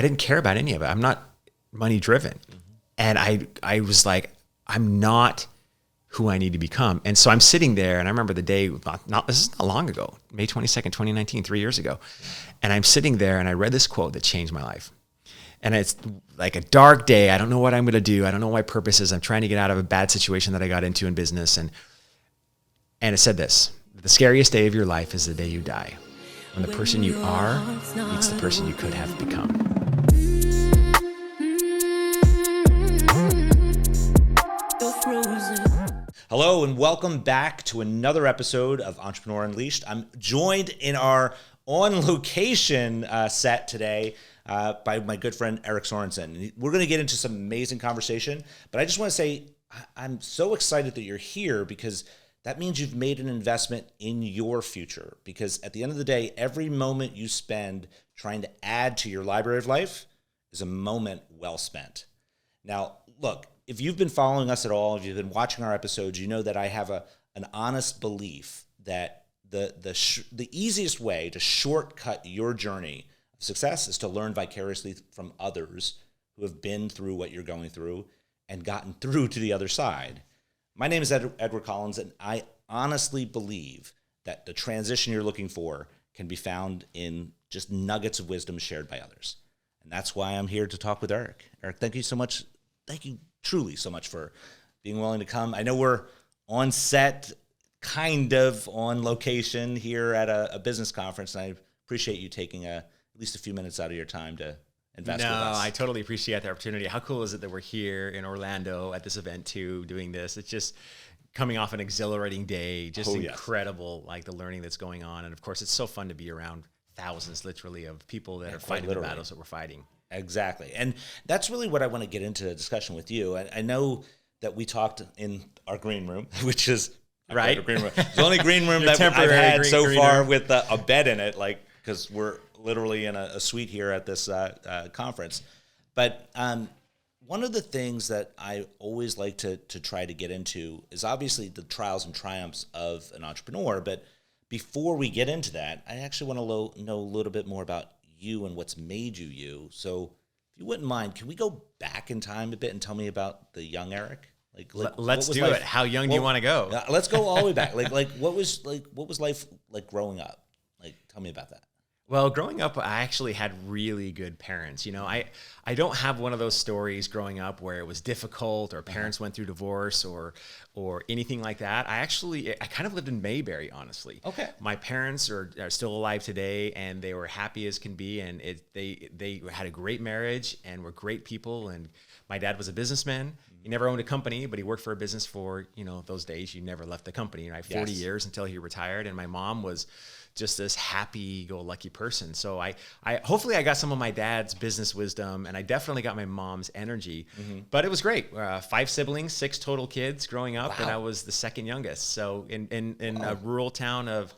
didn't care about any of it. I'm not money driven. And I was like, I'm not who I need to become. And so I'm sitting there, and I remember the day, this is not long ago, May 22nd, 2019, 3 years ago. And I'm sitting there, and I read this quote that changed my life. And it's like a dark day. I don't know what I'm going to do. I don't know what my purpose is. I'm trying to get out of a bad situation that I got into in business. And it said this: the scariest day of your life is the day you die, when the person you are meets the person you could have become. Hello and welcome back to another episode of Entrepreneur Unleashed. I'm joined in our on-location set today by my good friend Erik Sorenson. We're going to get into some amazing conversation, but I just want to say I'm so excited that you're here because that means you've made an investment in your future. Because at the end of the day, every moment you spend trying to add to your library of life is a moment well spent. Now, look, if you've been following us at all, if you've been watching our episodes, you know that I have an honest belief that the easiest way to shortcut your journey of success is to learn vicariously from others who have been through what you're going through and gotten through to the other side. My name is Edward Collins, and I honestly believe that the transition you're looking for can be found in just nuggets of wisdom shared by others. And that's why I'm here to talk with Erik. Erik, thank you so much. Thank you truly so much for being willing to come. I know we're on set, kind of on location here at a business conference, and I appreciate you taking at least a few minutes out of your time to invest with us. No, I totally appreciate the opportunity. How cool is it that we're here in Orlando at this event too, doing this? It's just coming off an exhilarating day, just incredible, like the learning that's going on. And of course, it's so fun to be around thousands, literally, of people that are fighting the battles that we're fighting. Exactly. And that's really what I want to get into a discussion with you. I know that we talked in our green room, which is right. Green room. It's the only green room that I've had so far with a bed in it, like, because we're literally in a suite here at this conference. But one of the things that I always like to try to get into is obviously the trials and triumphs of an entrepreneur. But before we get into that, I actually want to know a little bit more about you and what's made you you. So if you wouldn't mind, can we go back in time a bit and tell me about the young Erik? Let's do it. How young do you want to go? Let's go all the way back. What was life like growing up? Like, tell me about that. Well, growing up, I actually had really good parents. You know, I don't have one of those stories growing up where it was difficult or parents went through divorce or anything like that. I kind of lived in Mayberry, honestly. Okay. My parents are still alive today, and they were happy as can be, and they had a great marriage and were great people. And my dad was a businessman. He never owned a company, but he worked for a business for, those days. You never left the company, right? 40 years until he retired. And my mom was just this happy-go-lucky person. So I hopefully I got some of my dad's business wisdom, and I definitely got my mom's energy. Mm-hmm. But it was great. 5 siblings, 6 total kids growing up, and I was the second youngest. So in a rural town of,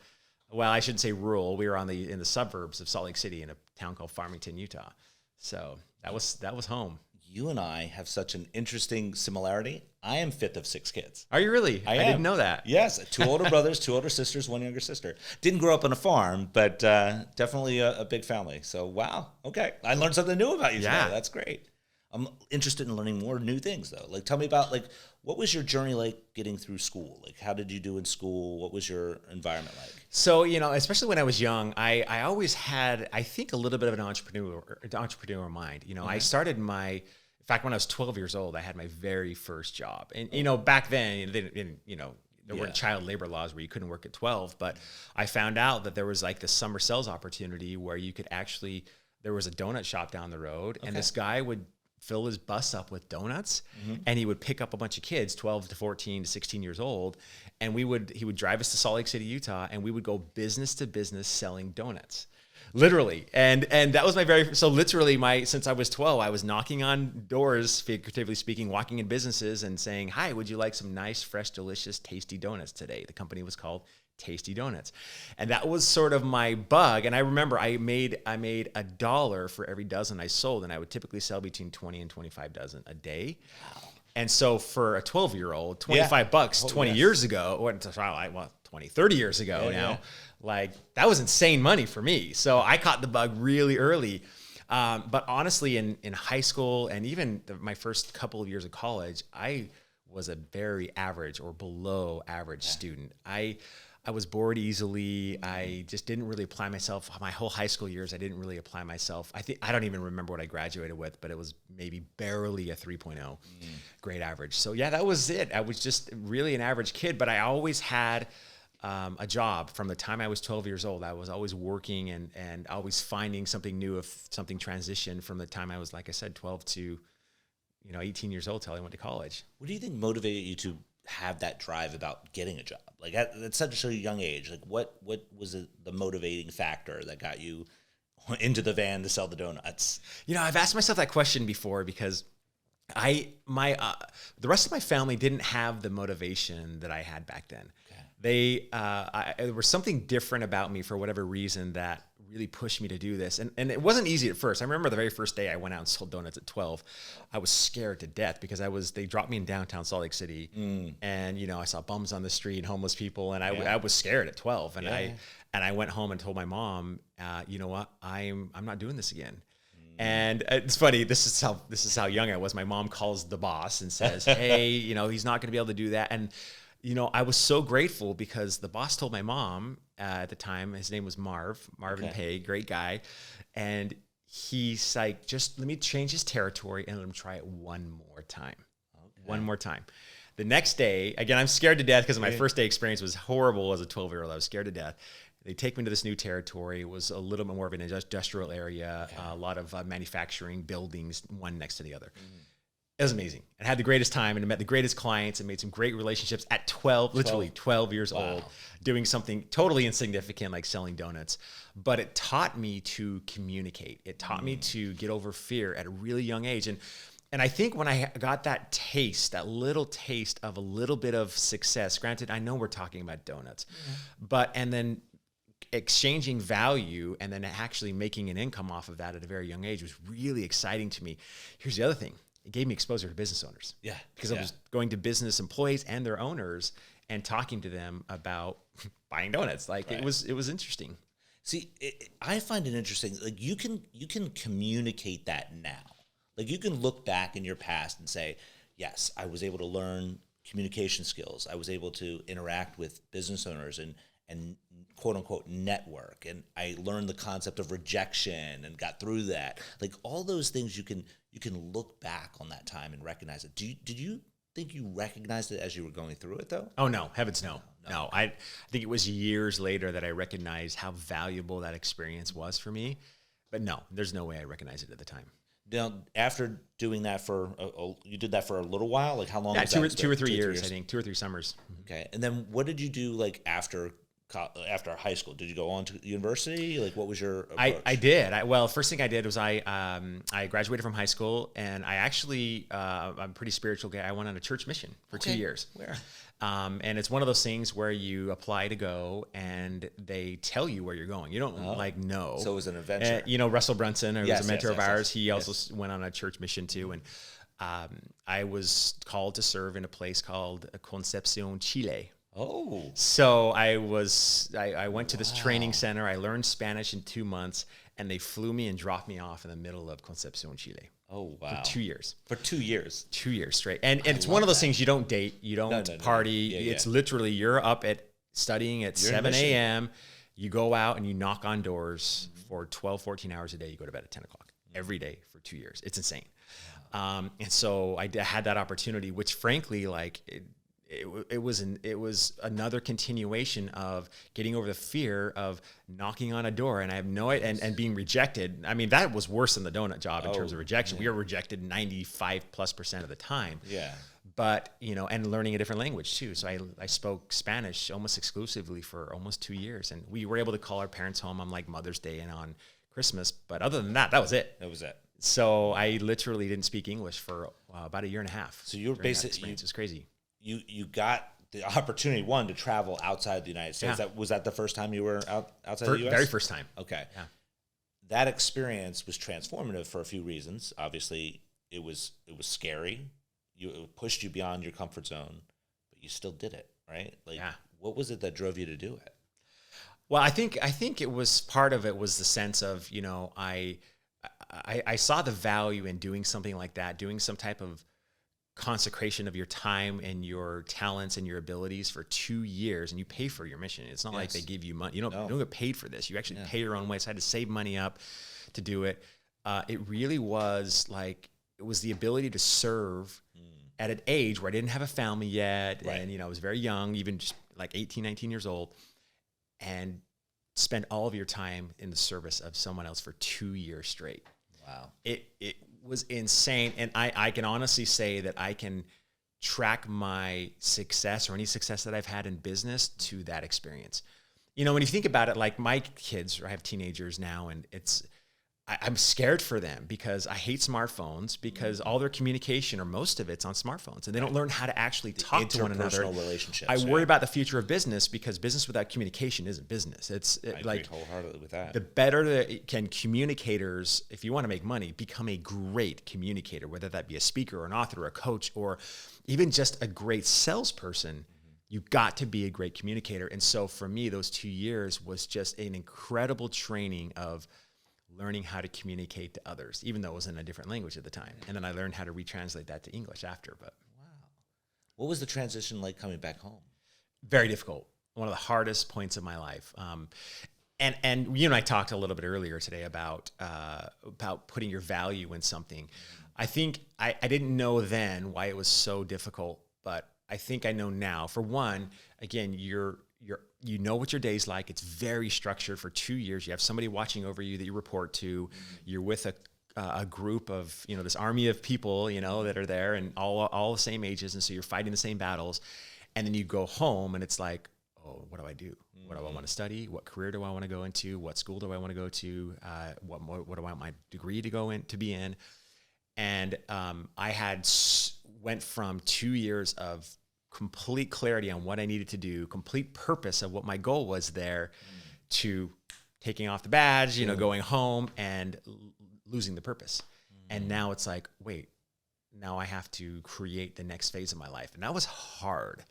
well, I shouldn't say rural. We were in the suburbs of Salt Lake City in a town called Farmington, Utah. So that was home. You and I have such an interesting similarity. I am 5th of 6 kids. Are you really? I didn't know that. Yes. 2 older brothers, 2 older sisters, 1 younger sister. Didn't grow up on a farm, but definitely a big family. So, wow. Okay. I learned something new about you today. That's great. I'm interested in learning more new things, though. Like, tell me about, what was your journey like getting through school? Like, how did you do in school? What was your environment like? So, especially when I was young, I always had, I think, a little bit of an entrepreneur mind. I started in fact, when I was 12 years old, I had my very first job. And, back then, there weren't child labor laws where you couldn't work at 12, but I found out that there was this summer sales opportunity where you could there was a donut shop down the road, and this guy would fill his bus up with donuts, and he would pick up a bunch of kids, 12 to 14 to 16 years old, and he would drive us to Salt Lake City, Utah, and we would go business to business selling donuts. Literally. And that was since I was 12, I was knocking on doors, figuratively speaking, walking in businesses and saying, "Hi, would you like some nice, fresh, delicious, tasty donuts today?" The company was called Tasty Donuts. And that was sort of my bug. And I remember I made $1 for every dozen I sold, and I would typically sell between 20 and 25 dozen a day. Wow. And so for a 12-year-old, $25 20 years ago, 20, 30 years ago now, that was insane money for me. So I caught the bug really early. But honestly, in high school and even my first couple of years of college, I was a very average or below average student. I was bored easily. I just didn't really apply myself. My whole high school years, I didn't really apply myself. I don't even remember what I graduated with, but it was maybe barely a 3.0 grade average. So yeah, that was it. I was just really an average kid, but I always had a job from the time I was 12 years old. I was always working and always finding something new, if something transitioned from the time I was, like I said, 12 to 18 years old till I went to college. What do you think motivated you to have that drive about getting a job? Like at such a young age, like what was the motivating factor that got you into the van to sell the donuts? I've asked myself that question before because the rest of my family didn't have the motivation that I had back then. Okay. There was something different about me for whatever reason that really pushed me to do this. And it wasn't easy at first. I remember the very first day I went out and sold donuts at 12. I was scared to death because they dropped me in downtown Salt Lake City. And, I saw bums on the street, homeless people. And I was scared at 12. And I went home and told my mom, you know what, I'm not doing this again. And it's funny. This is how young I was. My mom calls the boss and says, hey, he's not going to be able to do that. And, I was so grateful because the boss told my mom at the time, his name was Marvin Pay, great guy. And he's like, just let me change his territory and let him try it one more time. Okay. One more time. The next day, again, I'm scared to death because my first day experience was horrible as a 12-year-old. I was scared to death. They take me to this new territory. It was a little bit more of an industrial area, a lot of manufacturing buildings, one next to the other. It was amazing. I had the greatest time and I met the greatest clients and made some great relationships at 12, literally 12 years old, doing something totally insignificant like selling donuts. But it taught me to communicate. It taught me to get over fear at a really young age. And I think when I got that little taste of a little bit of success, granted, I know we're talking about donuts, and then exchanging value and then actually making an income off of that at a very young age was really exciting to me. Here's the other thing. It gave me exposure to business owners. Yeah. Because I was going to business employees and their owners and talking to them about buying donuts. Like it was interesting. See, I find it interesting. Like you can communicate that now. Like you can look back in your past and say, yes, I was able to learn communication skills. I was able to interact with business owners and quote unquote network. And I learned the concept of rejection and got through that. Like all those things you can look back on that time and recognize it. Did you think you recognized it as you were going through it though? Oh no, heavens no. No, I think it was years later that I recognized how valuable that experience was for me. But no, there's no way I recognized it at the time. Now, after doing that you did that for a little while? Like how long was that? 2 or 3 years, I think. 2 or 3 summers. Okay. And then what did you do like after high school? Did you go on to university? Like what was your approach? I did. First thing I did was I graduated from high school and I actually, I'm a pretty spiritual guy. I went on a church mission for 2 years. Where? And it's one of those things where you apply to go and they tell you where you're going. You don't know. So it was an adventure. Russell Brunson, who was a mentor of ours. He also went on a church mission too. And I was called to serve in a place called Concepcion, Chile. Oh. So I went to this training center. I learned Spanish in 2 months and they flew me and dropped me off in the middle of Concepcion, Chile. Oh, wow. For 2 years. For 2 years. 2 years straight. And it's one of those things you don't date, you don't party. No. It's literally you're up at studying at 7 a.m. You go out and you knock on doors for 12, 14 hours a day. You go to bed at 10 o'clock every day for 2 years. It's insane. And so I had that opportunity, which frankly, like it was another continuation of getting over the fear of knocking on a door and I have no idea and being rejected. I mean, that was worse than the donut job in terms of rejection. Yeah. We were rejected 95+% of the time. Yeah. But, and learning a different language too. So I spoke Spanish almost exclusively for almost 2 years. And we were able to call our parents home on like Mother's Day and on Christmas. But other than that, that was it. That was it. So I literally didn't speak English for about a year and a half. So you were basically, it was crazy. You got the opportunity, to travel outside the United States. Yeah. Was that the first time you were outside the U.S.? Very first time. Okay. Yeah. That experience was transformative for a few reasons. Obviously, it was scary. It pushed you beyond your comfort zone, but you still did it, right? Like, what was it that drove you to do it? Well, I think it was part of it was the sense of, I saw the value in doing something like that, doing some type of consecration of your time and your talents and your abilities for 2 years, and you pay for your mission. It's not like they give you money. You don't get paid for this. You actually pay your own way. So I had to save money up to do it. It really was like, it was the ability to serve at an age where I didn't have a family yet. Right. And, I was very young, even just like 18, 19 years old, and spend all of your time in the service of someone else for 2 years straight. Wow. It was insane. And I can honestly say that I can track my success or any success that I've had in business to that experience. When you think about it, like my kids, I have teenagers now, and I'm scared for them because I hate smartphones, because all their communication, or most of it's on smartphones, and they don't learn how to actually talk to one another. Interpersonal relationships. I worry about the future of business, because business without communication isn't business. I agree wholeheartedly with that. The better can communicators, if you want to make money, become a great communicator, whether that be a speaker or an author or a coach or even just a great salesperson. You've got to be a great communicator. And so for me, those 2 years was just an incredible training of learning how to communicate to others, even though it was in a different language at the time. And then I learned how to retranslate that to English after. But wow. What was the transition like coming back home? Very difficult. One of the hardest points of my life. And you and I talked a little bit earlier today about putting your value in something. I think I didn't know then why it was so difficult, but I think I know now. For one, again, you know what your day's like. It's very structured for 2 years. You have somebody watching over you that you report to. You're with a group of, this army of people, that are there, and all the same ages. And so you're fighting the same battles. And then you go home and it's like, oh, what do I do? What do I want to study? What career do I want to go into? What school do I want to go to? What do I want my degree to be in? And I went from 2 years of complete clarity on what I needed to do, complete purpose of what my goal was there, to taking off the badge, going home and losing the purpose. And now it's like, wait, now I have to create the next phase of my life. And that was hard.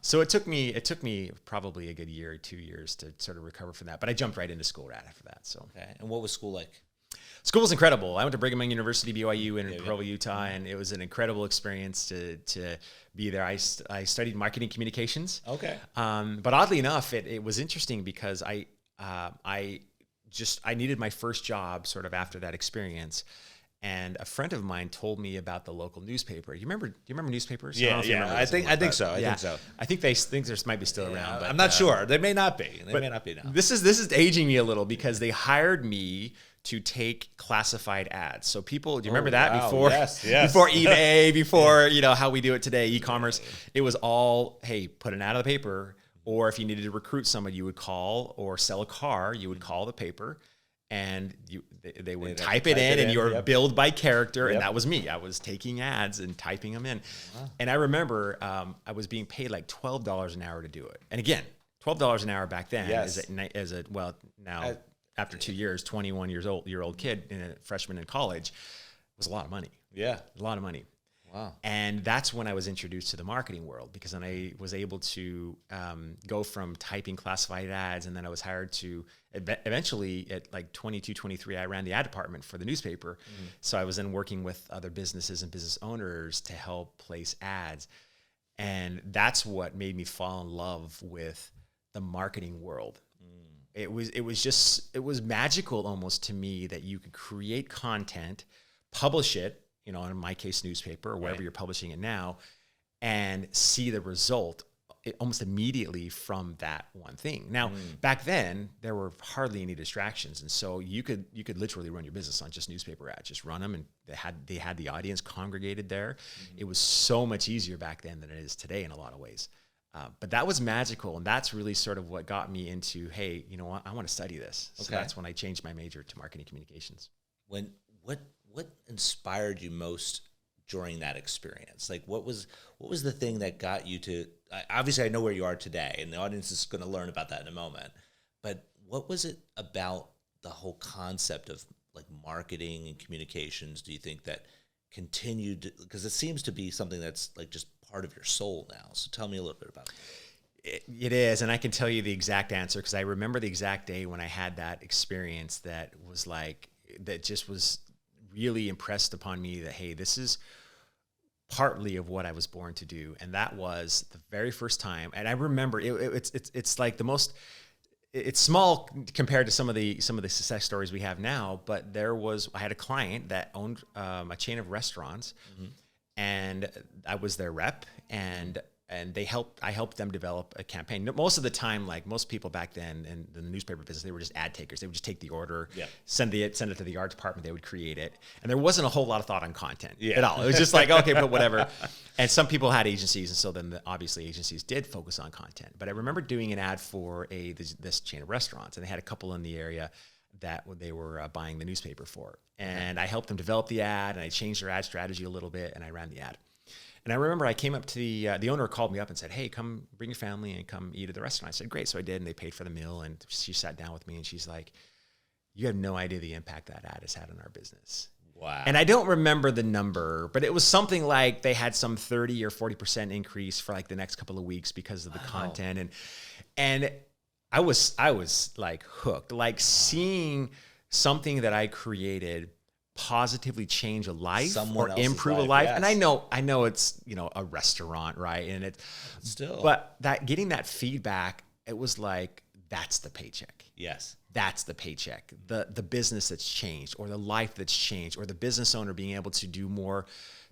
So it took me probably a good year or 2 years to sort of recover from that. But I jumped right into school right after that. So okay. And what was school like? School was incredible. I went to Brigham Young University, BYU, in Provo, Utah, and it was an incredible experience to be there. I studied marketing communications. Okay. But oddly enough, it was interesting because I needed my first job sort of after that experience. And a friend of mine told me about the local newspaper. Do you remember newspapers? Yeah. I think so. I think they think there might be still around. But, I'm not sure. They may not be. They may not be now. This is aging me a little, because they hired me to take classified ads. So people, do you remember that before? Yes. Before eBay, before how we do it today, e-commerce. It was all, hey, put an ad on the paper, or if you needed to recruit somebody, you would call, or sell a car, you would call the paper, and they would type it in, and you were billed by character, and that was me. I was taking ads and typing them in. Wow. And I remember I was being paid like $12 an hour to do it. And again, $12 an hour back then now after 2 years, 21-year-old kid, and a freshman in college, was a lot of money. Yeah. A lot of money. Wow. And that's when I was introduced to the marketing world, because then I was able to go from typing classified ads, and then I was hired to eventually at like 22, 23, I ran the ad department for the newspaper. Mm-hmm. So I was then working with other businesses and business owners to help place ads. And that's what made me fall in love with the marketing world. It was magical almost to me that you could create content, publish it, in my case, newspaper or wherever you're publishing it now, and see the result almost immediately from that one thing. Now, back then, there were hardly any distractions. And so you could literally run your business on just newspaper ads, just run them, and they had the audience congregated there. Mm-hmm. It was so much easier back then than it is today in a lot of ways. But that was magical, and that's really sort of what got me into, hey, you know what, I want to study this. So that's when I changed my major to marketing communications. What inspired you most during that experience? Like, what was the thing that got you to? Obviously, I know where you are today, and the audience is going to learn about that in a moment. But what was it about the whole concept of like marketing and communications? Do you think that continued, because it seems to be something that's like just part of your soul now? So tell me a little bit about it. It is, and I can tell you the exact answer, because I remember the exact day when I had that experience that was like, that just was really impressed upon me that, hey, this is partly of what I was born to do. And that was the very first time. And I remember it's like the most, it's small compared to some of the success stories we have now, but I had a client that owned a chain of restaurants, and I was their rep, and I helped them develop a campaign. Most of the time, like most people back then in the newspaper business, they were just ad takers. They would just take the order, send it to the art department. They would create it, and there wasn't a whole lot of thought on content at all. It was just like, okay, but whatever. And some people had agencies, and so then obviously agencies did focus on content. But I remember doing an ad for this chain of restaurants, and they had a couple in the area that they were buying the newspaper for, and I helped them develop the ad, and I changed their ad strategy a little bit, and I ran the ad. And I remember I came up to the owner called me up and said, hey, come bring your family and come eat at the restaurant. I said, great. So I did, and they paid for the meal, and she sat down with me, and she's like, you have no idea the impact that ad has had on our business. Wow. And I don't remember the number, but it was something like they had some 30 or 40% increase for like the next couple of weeks because of the content. And I was like hooked, like seeing something that I created positively change a life or improve a life. Yes. And I know it's, a restaurant, right? And it's still, but getting that feedback, it was like, that's the paycheck. Yes. That's the paycheck. The business that's changed, or the life that's changed, or the business owner being able to do more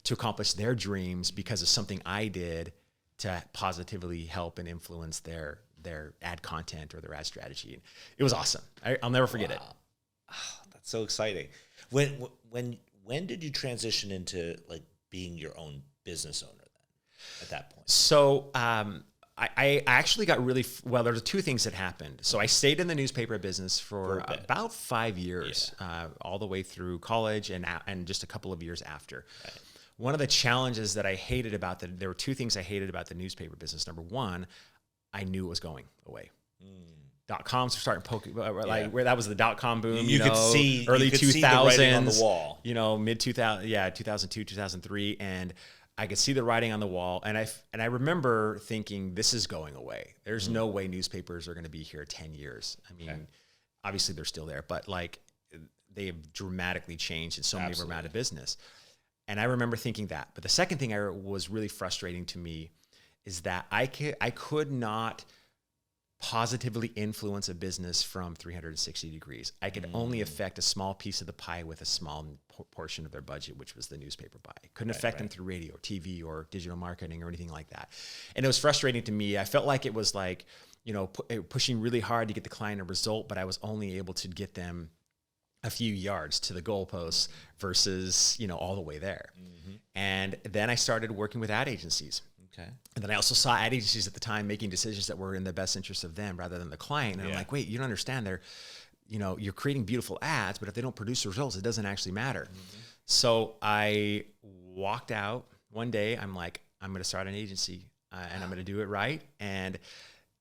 to accomplish their dreams because of something I did to positively help and influence their ad content or their ad strategy. It was awesome. I'll never forget it. Oh, that's so exciting. When did you transition into like being your own business owner then at that point? So I actually got really, well, there's two things that happened. So I stayed in the newspaper business for about 5 years, all the way through college and just a couple of years after. Right. One of the challenges that I hated about there were two things I hated about the newspaper business. Number one, I knew it was going away. .coms were starting poking, like where that was the .com boom. You could see early 2000s, see the writing on the wall. Mid 2000, 2002, 2003, and I could see the writing on the wall. And I remember thinking, this is going away. There's no way newspapers are going to be here 10 years. I mean, obviously they're still there, but like they have dramatically changed, and so many of them are out of business. And I remember thinking that. But the second thing was really frustrating to me is that I could not positively influence a business from 360 degrees. I could only affect a small piece of the pie with a small portion of their budget, which was the newspaper buy. Couldn't affect them through radio, TV, or digital marketing or anything like that. And it was frustrating to me. I felt like it was like, pushing really hard to get the client a result, but I was only able to get them a few yards to the goalposts versus, all the way there. And then I started working with ad agencies. And then I also saw ad agencies at the time making decisions that were in the best interest of them rather than the client. And I'm like, wait, you don't understand. You're creating beautiful ads, but if they don't produce results, it doesn't actually matter. So I walked out one day. I'm like, I'm going to start an agency and I'm going to do it right. And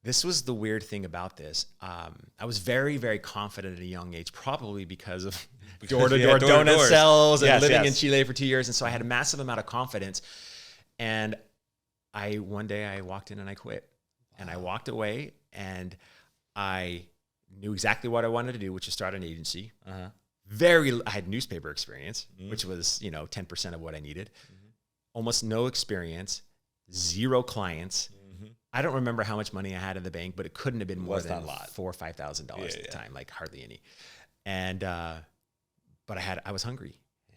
this was the weird thing about this. I was very, very confident at a young age, probably because of door-to-door donut sales and living in Chile for 2 years. And so I had a massive amount of confidence. And one day I walked in and I quit. And I walked away, and I knew exactly what I wanted to do, which is start an agency. I had newspaper experience, which was, 10% of what I needed. Almost no experience, 0 clients. I don't remember how much money I had in the bank, but it couldn't have been more than $4,000 or $5,000 at the time, like hardly any. And, but I was hungry,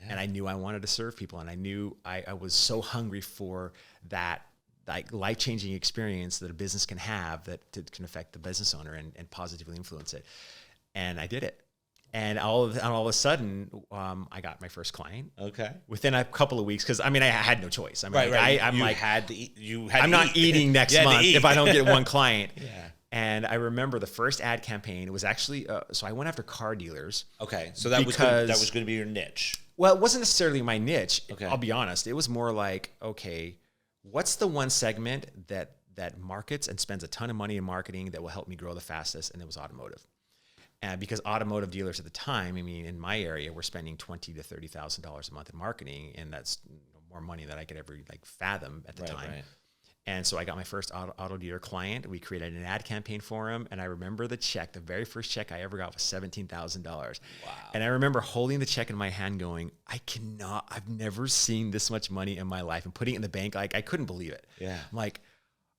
and I knew I wanted to serve people. And I knew I was so hungry for that, like life-changing experience that a business can have that can affect the business owner and positively influence it. And I did it. And all of a sudden, I got my first client. Okay. Within a couple of weeks, because I had no choice. I'm I'm not eating next month if I don't get one client. And I remember the first ad campaign. It was actually so I went after car dealers. Okay. So that was going to be your niche. Well, it wasn't necessarily my niche. Okay. I'll be honest. It was more like, okay, what's the one segment that markets and spends a ton of money in marketing that will help me grow the fastest? And it was automotive. And because automotive dealers at the time, in my area, were spending $20,000 to $30,000 a month in marketing, and that's more money than I could ever fathom at the time. Right. And so I got my first auto dealer client. We created an ad campaign for him. And I remember the check, the very first check I ever got was $17,000. Wow. And I remember holding the check in my hand going, I've never seen this much money in my life, and putting it in the bank. Like, I couldn't believe it. Yeah. I'm like,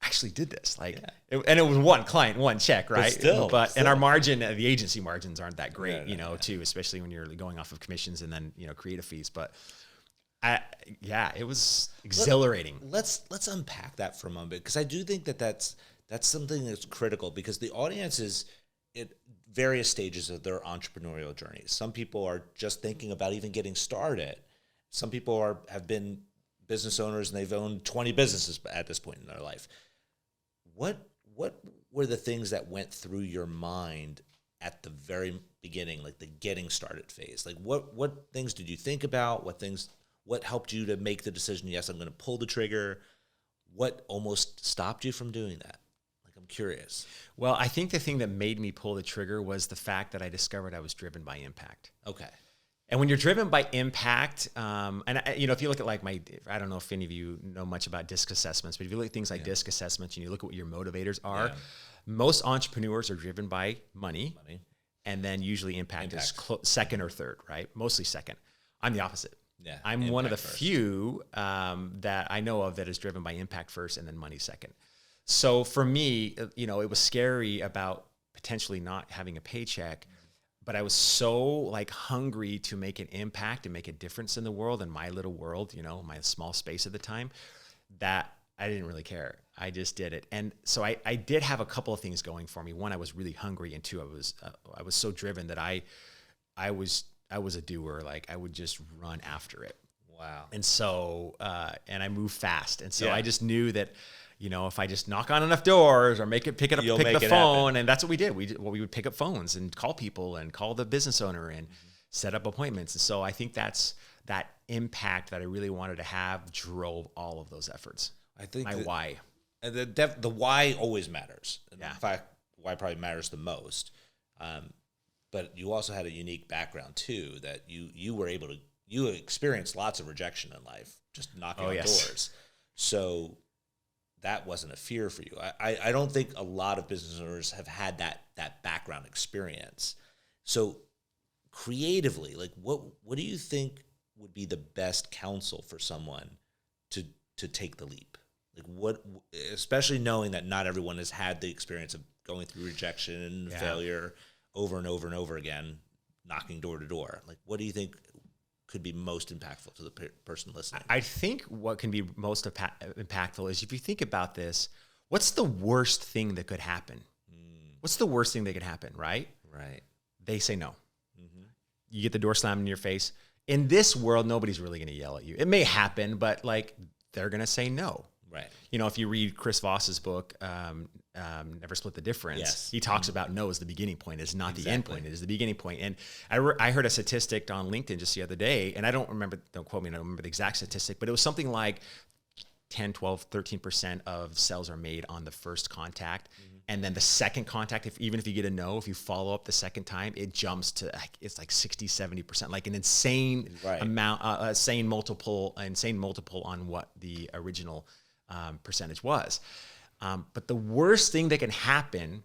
I actually did this. Like, and it was one client, one check, right? But and our margin, the agency margins aren't that great, too, especially when you're going off of commissions and then, creative fees. But it was exhilarating. Let's unpack that for a moment, because I do think that's something that's critical, because the audience is at various stages of their entrepreneurial journeys. Some people are just thinking about even getting started. Some people have been business owners and they've owned 20 businesses at this point in their life. What were the things that went through your mind at the very beginning, like the getting started phase? Like what things did you think about? What helped you to make the decision, yes, I'm going to pull the trigger? What almost stopped you from doing that? Like, I'm curious. Well, I think the thing that made me pull the trigger was the fact that I discovered I was driven by impact. Okay. And when you're driven by impact, if you look at I don't know if any of you know much about DISC assessments, but if you look at things like DISC assessments and you look at what your motivators are, most entrepreneurs are driven by money. And then usually impact is second or third, right? Mostly second. I'm the opposite. Yeah, I'm one of the few that I know of that is driven by impact first and then money second. So for me, it was scary about potentially not having a paycheck, but I was so hungry to make an impact and make a difference in the world, in my little world, my small space at the time, that I didn't really care. I just did it. And so I did have a couple of things going for me. One, I was really hungry, and two, I was so driven that I was a doer. Like, I would just run after it. Wow. And so, and I moved fast. And so I just knew that, if I just knock on enough doors or pick the phone, happen. And that's what we did. We would pick up phones and call people and call the business owner and set up appointments. And so I think that impact that I really wanted to have drove all of those efforts. I think my why. The why always matters. In fact, why probably matters the most. But you also had a unique background too, that you experienced lots of rejection in life, just knocking on doors. So that wasn't a fear for you. I don't think a lot of business owners have had that background experience. So creatively, what do you think would be the best counsel for someone to take the leap? Especially knowing that not everyone has had the experience of going through rejection and failure over and over and over again, knocking door to door. What do you think could be most impactful to the person listening? I think what can be most impactful is, if you think about this, what's the worst thing that could happen? What's the worst thing that could happen, right? Right. They say no. Mm-hmm. You get the door slammed in your face. In this world, nobody's really going to yell at you. It may happen, but they're going to say no. Right. If you read Chris Voss's book, Never Split the Difference, he talks about no as the beginning point, is not the end point, it is the beginning point. And I heard a statistic on LinkedIn just the other day, and don't quote me, I don't remember the exact statistic, but it was something like 10, 12, 13% of sales are made on the first contact. Mm-hmm. And then the second contact, even if you get a no, if you follow up the second time, it jumps to it's 60, 70%, like an insane amount, insane multiple on what the original percentage was. But the worst thing that can happen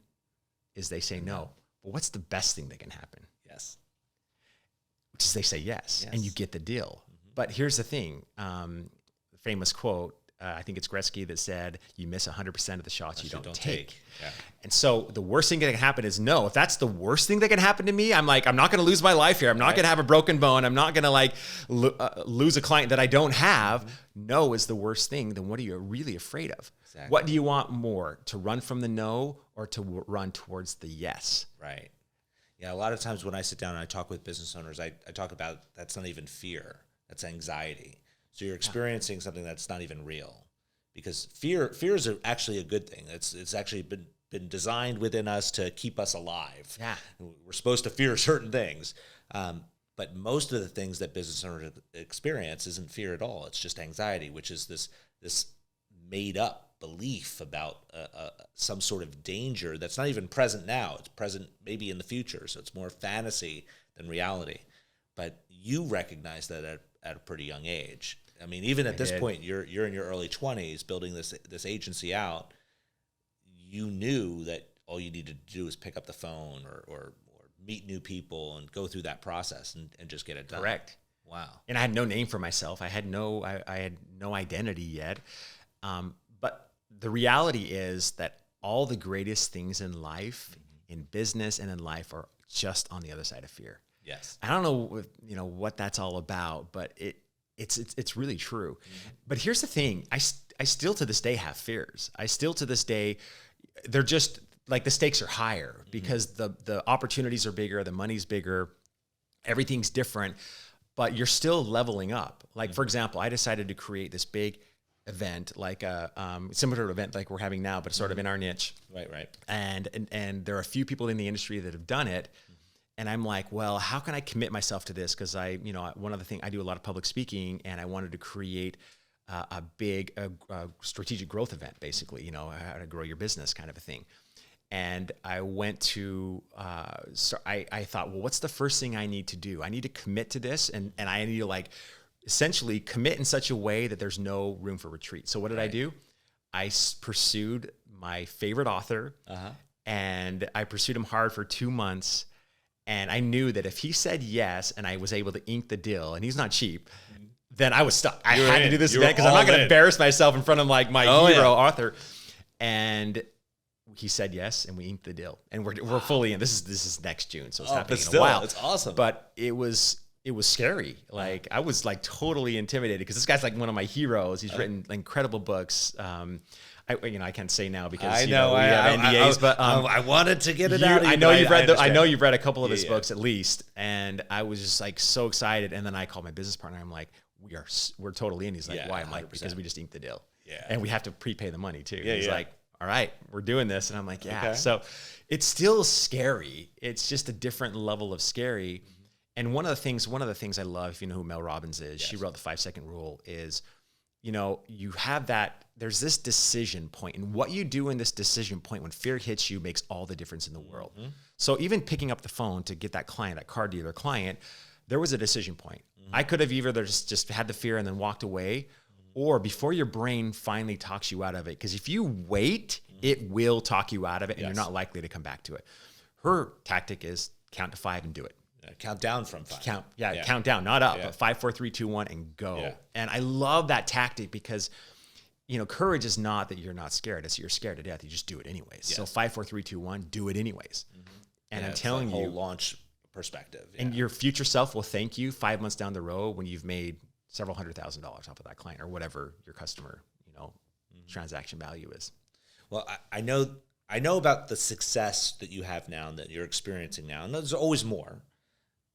is they say no. But what's the best thing that can happen? Yes. Which is they say yes. And you get the deal. Mm-hmm. But here's the thing. The famous quote, I think it's Gretzky that said, you miss 100% of the shots you don't take. Yeah. And so the worst thing that can happen is no. If that's the worst thing that can happen to me, I'm not going to lose my life here. I'm not going to have a broken bone. I'm not going to lose a client that I don't have. Mm-hmm. No is the worst thing. Then what are you really afraid of? Exactly. What do you want more, to run from the no or to run towards the yes? Right. Yeah, a lot of times when I sit down and I talk with business owners, I talk about that's not even fear. That's anxiety. So you're experiencing something that's not even real, because fear is actually a good thing. It's actually been designed within us to keep us alive. Yeah, we're supposed to fear certain things, but most of the things that business owners experience isn't fear at all. It's just anxiety, which is this made up belief about some sort of danger that's not even present now. It's present maybe in the future, so it's more fantasy than reality. But you recognize that at a pretty young age. I mean, even at this point, you're in your early 20s building this agency out. You knew that all you needed to do was pick up the phone or meet new people and go through that process and just get it done. Correct. Wow. And I had no name for myself. I had no identity yet. But the reality is that all the greatest things in life, in business and in life, are just on the other side of fear. Yes. I don't know, what that's all about, but it's really true. But here's the thing. I still to this day have fears. I still to this day, they're just like the stakes are higher because the opportunities are bigger, the money's bigger, everything's different, but you're still leveling up. Like, for example, I decided to create this big event, like a similar to an event like we're having now, but sort of in our niche. Right. And there are a few people in the industry that have done it. And I'm like, well, how can I commit myself to this? Because one other thing, I do a lot of public speaking, and I wanted to create a big strategic growth event, basically, how to grow your business kind of a thing. And I went to, I thought, well, what's the first thing I need to do? I need to commit to this, and I need to essentially commit in such a way that there's no room for retreat. So what did I do? I pursued my favorite author, and I pursued him hard for 2 months. And I knew that if he said yes and I was able to ink the deal, and he's not cheap, then I was stuck. I had to do this event because I'm not going to embarrass myself in front of my hero author. And he said yes, and we inked the deal. And we're fully in. This is next June, so it's happening in a while. It's awesome. But it was scary. Like, I was totally intimidated because this guy's one of my heroes. He's written incredible books. I can't say now because we have NDAs, but I wanted to get it out. I know you've read a couple of his books at least, and I was just so excited. And then I called my business partner. I'm like, we're totally in. He's like, why? I'm like, because we just inked the deal, and we have to prepay the money too. He's like, all right, we're doing this, and I'm like, yeah. Okay. So it's still scary. It's just a different level of scary. And one of the things I love, if you know who Mel Robbins is, she wrote the 5-second rule. Is you have that, there's this decision point, and what you do in this decision point when fear hits you makes all the difference in the world. So even picking up the phone to get that client, that car dealer client, there was a decision point. I could have either just had the fear and then walked away, or before your brain finally talks you out of it. Because if you wait, it will talk you out of it, and you're not likely to come back to it. Her tactic is count to 5 and do it. Count down from 5. Count down, not up, but 5, 4, 3, 2, 1, and go. Yeah. And I love that tactic because, courage is not that you're not scared. It's that you're scared to death. You just do it anyways. Yes. So 5, 4, 3, 2, 1, do it anyways. And I'm telling you, whole launch perspective. And your future self will thank you 5 months down the road when you've made several $100,000 off of that client or whatever your customer, transaction value is. Well, I know about the success that you have now and that you're experiencing now, and there's always more.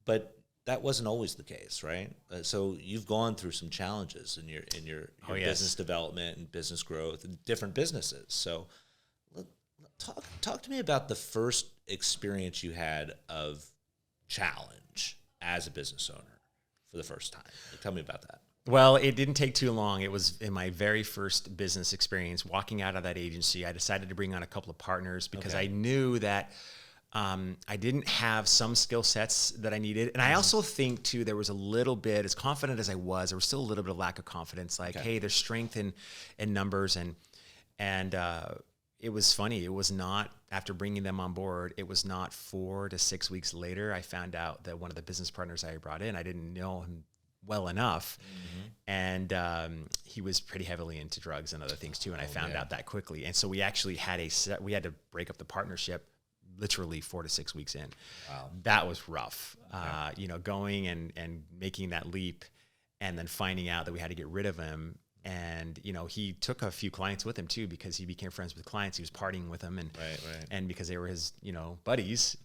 But that wasn't always the case, right? So you've gone through some challenges in your business development and business growth and different businesses. So talk to me about the first experience you had of challenge as a business owner for the first time. Tell me about that. Well, it didn't take too long. It was in my very first business experience. Walking out of that agency, I decided to bring on a couple of partners because I knew that I didn't have some skill sets that I needed. And I also think too, there was a little bit, as confident as I was, there was still a little bit of lack of confidence. Hey, there's strength in numbers. And it was funny. It was not, after bringing them on board, it was not 4 to 6 weeks later, I found out that one of the business partners I brought in, I didn't know him well enough. And he was pretty heavily into drugs and other things too. And I found out that quickly. And so we actually we had to break up the partnership literally 4 to 6 weeks in. Wow. That was rough. Going and making that leap and then finding out that we had to get rid of him. And, he took a few clients with him too, because he became friends with clients. He was partying with them. And, and because they were his, buddies,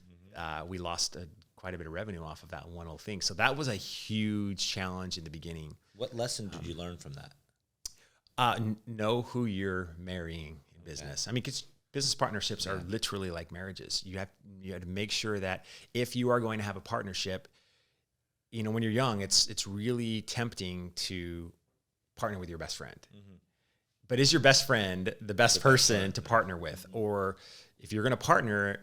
we lost quite a bit of revenue off of that one little thing. So that was a huge challenge in the beginning. What lesson did you learn from that? Know who you're marrying in business. I mean, 'cause business partnerships are literally like marriages. You have to make sure that if you are going to have a partnership, when you're young, it's really tempting to partner with your best friend. But is your best friend the best person to partner with? Or if you're going to partner,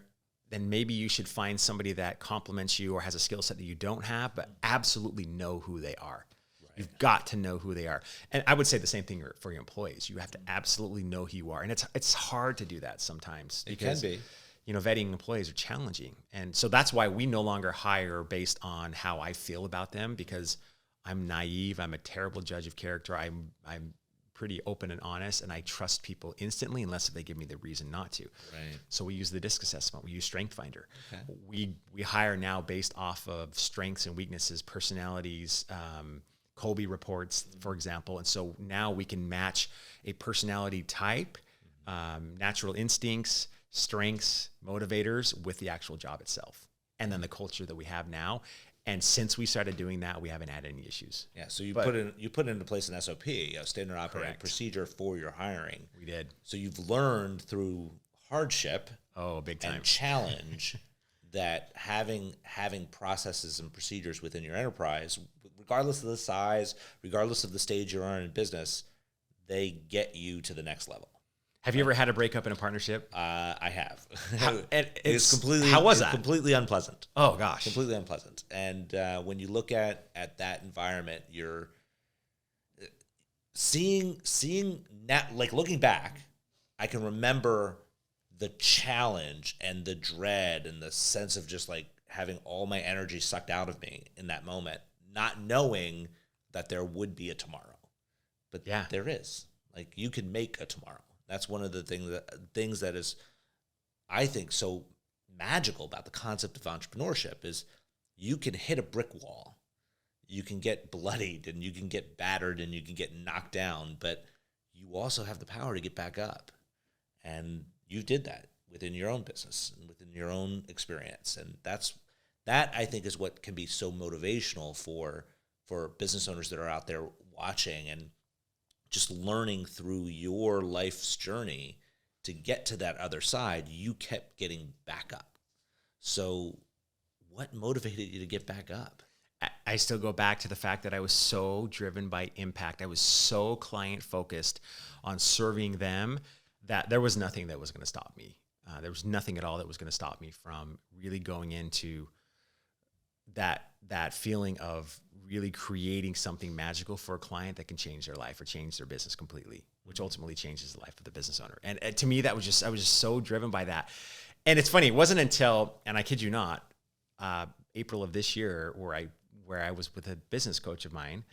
then maybe you should find somebody that complements you or has a skill set that you don't have, but absolutely know who they are. Right. You've got to know who they are. And I would say the same thing for your employees. You have to absolutely know who you are. And it's hard to do that sometimes because, it can be. Vetting employees are challenging. And so that's why we no longer hire based on how I feel about them, because I'm naive. I'm a terrible judge of character. I'm pretty open and honest, and I trust people instantly unless they give me the reason not to. Right. So we use the DISC assessment. We use Strength Finder. Okay. We hire now based off of strengths and weaknesses, personalities, Colby reports, for example. And so now we can match a personality type, natural instincts, strengths, motivators with the actual job itself. And then the culture that we have now. And since we started doing that, we haven't had any issues. Yeah, so you put into place an SOP, a standard operating procedure for your hiring. We did. So you've learned through hardship, big time, and challenge that having processes and procedures within your enterprise, regardless of the size, regardless of the stage you're on in business, they get you to the next level. Have you ever had a breakup in a partnership? I have. It's completely. How was that? Completely unpleasant. Oh gosh, completely unpleasant. And when you look at that environment, you're seeing that. Like looking back, I can remember the challenge and the dread and the sense of just like having all my energy sucked out of me in that moment, not knowing that there would be a tomorrow. But yeah, there is. Like you can make a tomorrow. That's one of the things that is, I think, so magical about the concept of entrepreneurship is you can hit a brick wall, you can get bloodied, and you can get battered, and you can get knocked down, but you also have the power to get back up. And you did that within your own business and within your own experience. And that I think is what can be so motivational for business owners that are out there watching and just learning through your life's journey to get to that other side. You kept getting back up. So what motivated you to get back up? I still go back to the fact that I was so driven by impact. I was so client focused on serving them that there was nothing that was going to stop me. There was nothing at all that was going to stop me from really going into that feeling of really creating something magical for a client that can change their life or change their business completely, which ultimately changes the life of the business owner. And to me, I was just so driven by that. And it's funny, it wasn't until, and I kid you not, April of this year, where I was with a business coach of mine,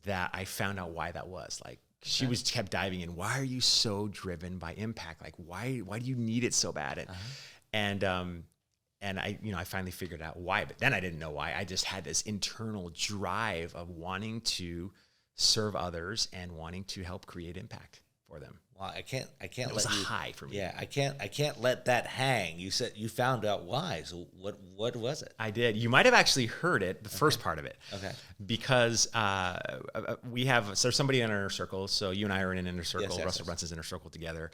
that I found out why that was. Like she kept diving in. Why are you so driven by impact? Like why do you need it so bad? And I finally figured out why, but then I didn't know why. I just had this internal drive of wanting to serve others and wanting to help create impact for them. Well, I can't. It was a high for me. Yeah, I can't let that hang. You said you found out why. So what was it? I did. You might have actually heard it, the first part of it. Okay. Because there's somebody in our inner circle. So you and I are in an inner circle. Yes, Russell Brunson's inner circle together.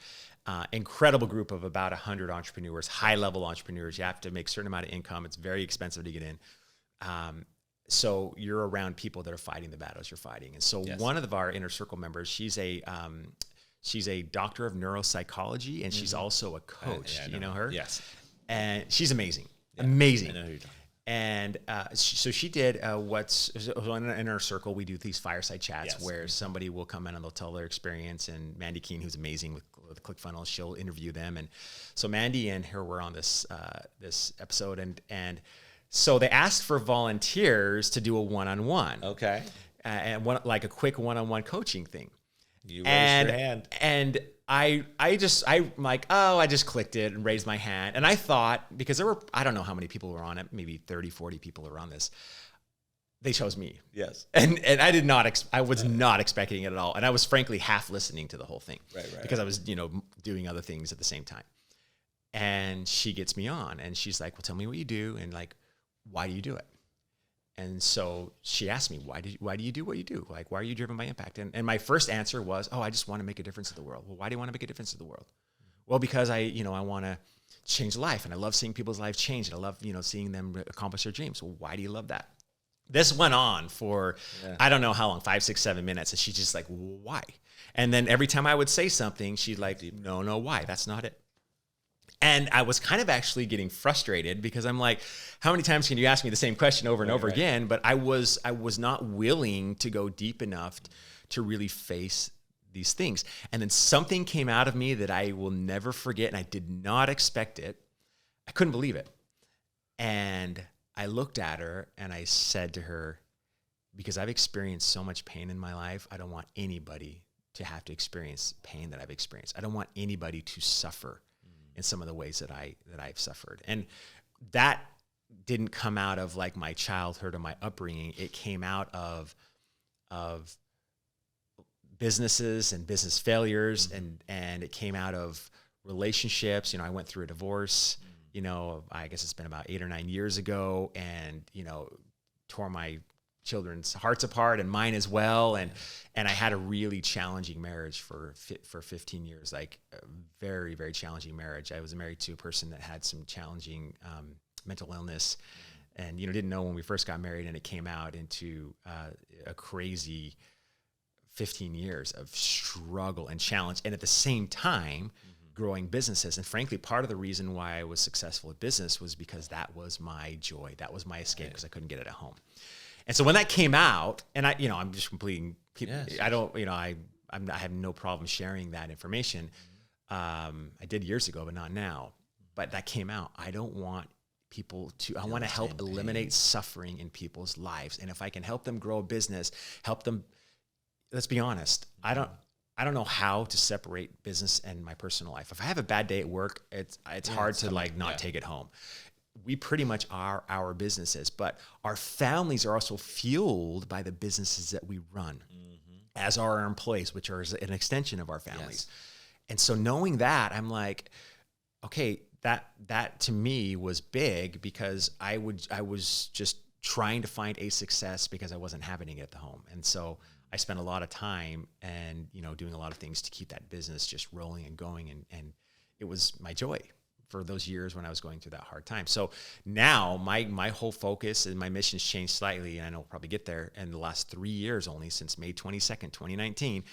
Incredible group of about 100 entrepreneurs, high-level entrepreneurs. You have to make a certain amount of income. It's very expensive to get in. So you're around people that are fighting the battles you're fighting. And so one of our inner circle members, she's a doctor of neuropsychology, and she's also a coach. You know her? Yes. And she's amazing. Yeah, amazing. I know who you're talking. And so she did in our circle, we do these fireside chats where somebody will come in and they'll tell their experience. And Mandy Keene, who's amazing with ClickFunnels, she'll interview them. And so Mandy and her were on this episode, and so they asked for volunteers to do a one-on-one. Okay. And like a quick one-on-one coaching thing. You raised your hand. And I just clicked it and raised my hand. And I thought, because there were, I don't know how many people were on it, maybe 30, 40 people were on this. They chose me. Yes. And I was not expecting it at all. And I was frankly half listening to the whole thing. Right. Because I was, doing other things at the same time. And she gets me on and she's like, well, tell me what you do. And like, why do you do it? And so she asked me, why do you do what you do? Like, why are you driven by impact? And my first answer was, I just want to make a difference in the world. Well, why do you want to make a difference in the world? Well, because I want to change life, and I love seeing people's lives change, and I love, seeing them accomplish their dreams. Well, why do you love that? This went on for, I don't know how long, 5, 6, 7 minutes. And she's just like, why? And then every time I would say something, she'd like, no, why? That's not it. And I was kind of actually getting frustrated because I'm like, how many times can you ask me the same question over and over again? But I was not willing to go deep enough to really face these things. And then something came out of me that I will never forget, and I did not expect it. I couldn't believe it. And I looked at her and I said to her, because I've experienced so much pain in my life, I don't want anybody to have to experience pain that I've experienced. I don't want anybody to suffer in some of the ways that I've suffered. And that didn't come out of like my childhood or my upbringing. It came out of businesses and business failures, and it came out of relationships. I went through a divorce, I guess it's been about 8 or 9 years ago, and, tore my children's hearts apart and mine as well. And I had a really challenging marriage for 15 years, like a very, very challenging marriage. I was married to a person that had some challenging mental illness, and, didn't know when we first got married, and it came out into a crazy 15 years of struggle and challenge. And at the same time, growing businesses. And frankly, part of the reason why I was successful at business was because that was my joy. That was my escape, because I couldn't get it at home. And so when that came out, and I'm just completing, I don't, I have no problem sharing that information. I did years ago, but not now. But that came out. I don't want people to, I want to help eliminate suffering in people's lives. And if I can help them grow a business, help them, let's be honest, I don't know how to separate business and my personal life. If I have a bad day at work, it's hard to not take it home. We pretty much are our businesses, but our families are also fueled by the businesses that we run, as are our employees, which are an extension of our families. Yes. And so knowing that, I'm like, okay, that to me was big, because I was just trying to find a success because I wasn't having it at the home. And so I spent a lot of time and, doing a lot of things to keep that business just rolling and going. And it was my joy for those years when I was going through that hard time. So now my whole focus and my mission's changed slightly, and I know we'll probably get there in the last 3 years only, since May 22nd, 2019.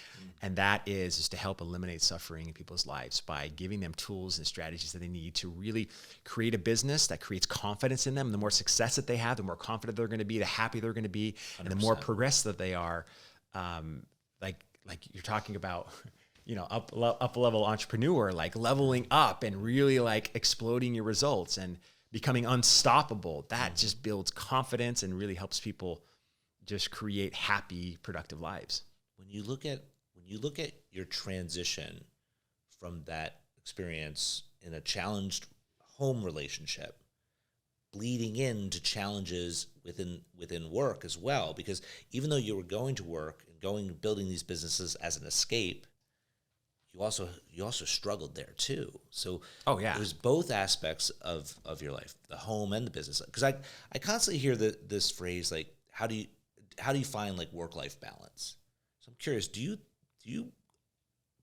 And that is to help eliminate suffering in people's lives by giving them tools and strategies that they need to really create a business that creates confidence in them. The more success that they have, the more confident they're going to be, the happier they're going to be, 100%. And the more progressive they are. Like you're talking about, up level entrepreneur, like leveling up and really like exploding your results and becoming unstoppable. That just builds confidence and really helps people just create happy, productive lives. When you look at your transition from that experience in a challenged home relationship, bleeding into challenges within work as well, because even though you were going to work and building these businesses as an escape, you also struggled there too. So it was both aspects of your life, the home and the business. Because I constantly hear this phrase, like, how do you find like work-life balance? So I'm curious, do you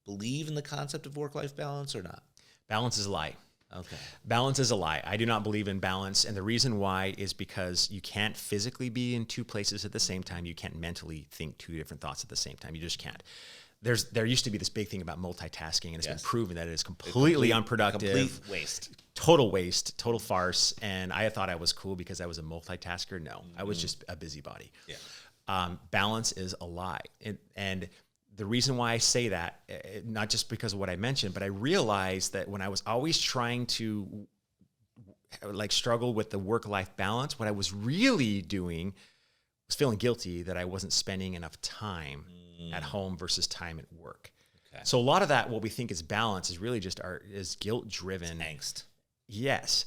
believe in the concept of work-life balance or not? Balance is a lie. Okay. Balance is a lie. I do not believe in balance. And the reason why is because you can't physically be in two places at the same time. You can't mentally think two different thoughts at the same time. You just can't. There used to be this big thing about multitasking, and it's been proven that it is completely unproductive. Complete waste. Total waste, total farce. And I thought I was cool because I was a multitasker. No, I was just a busybody. Yeah. Balance is a lie. And the reason why I say that, not just because of what I mentioned, but I realized that when I was always trying to like struggle with the work-life balance, what I was really doing was feeling guilty that I wasn't spending enough time at home versus time at work. Okay. So a lot of that, what we think is balance, is really just is guilt-driven. Angst. Yes.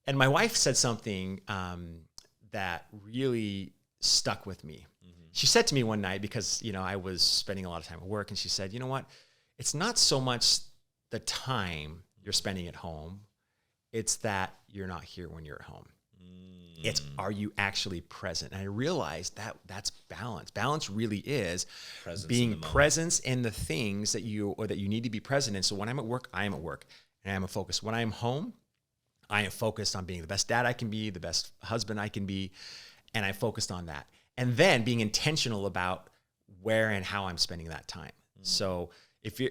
And my wife said something that really stuck with me. She said to me one night, because, I was spending a lot of time at work, and she said, you know what? It's not so much the time you're spending at home. It's that you're not here when you're at home. It's, are you actually present? And I realized that that's balance. Balance really is being present in the things that you need to be present in. So when I'm at work, I am at work, and I'm focused. When I'm home, I am focused on being the best dad I can be, the best husband I can be, and I'm focused on that. And then being intentional about where and how I'm spending that time. So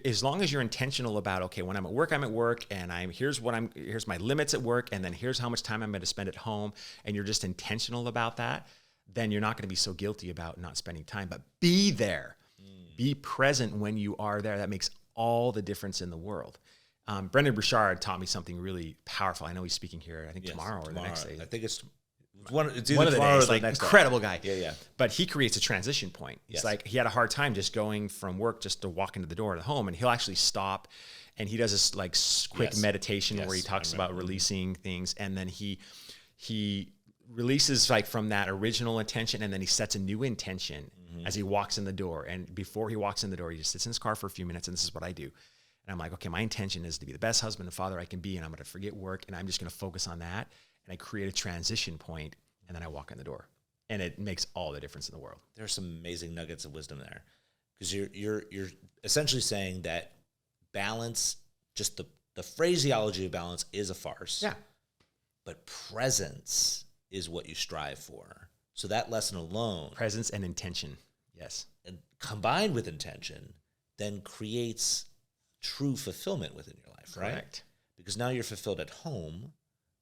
As long as you're intentional about, okay, when I'm at work, and here's my limits at work, and then here's how much time I'm going to spend at home, and you're just intentional about that, then you're not going to be so guilty about not spending time. But be there, be present when you are there. That makes all the difference in the world. Brendan Burchard taught me something really powerful. I know he's speaking here, I think tomorrow or the next day. I think it's either One of the tomorrow days, or the like next incredible day. guy. Yeah. But he creates a transition point. It's like he had a hard time just going from work just to walk into the door to home, and he'll actually stop, and he does this like quick meditation where he talks about releasing things, and then he releases like from that original intention, and then he sets a new intention as he walks in the door. And before he walks in the door, he just sits in his car for a few minutes, and this is what I do. And I'm like, okay, my intention is to be the best husband and father I can be, and I'm going to forget work, and I'm just going to focus on that. And I create a transition point, and then I walk in the door, and it makes all the difference in the world. There's some amazing nuggets of wisdom there, because you're essentially saying that balance, just the phraseology of balance, is a farce. Yeah. But presence is what you strive for. So that lesson alone, presence and intention, yes, and combined with intention, then creates true fulfillment within your life, right? Correct. Because now you're fulfilled at home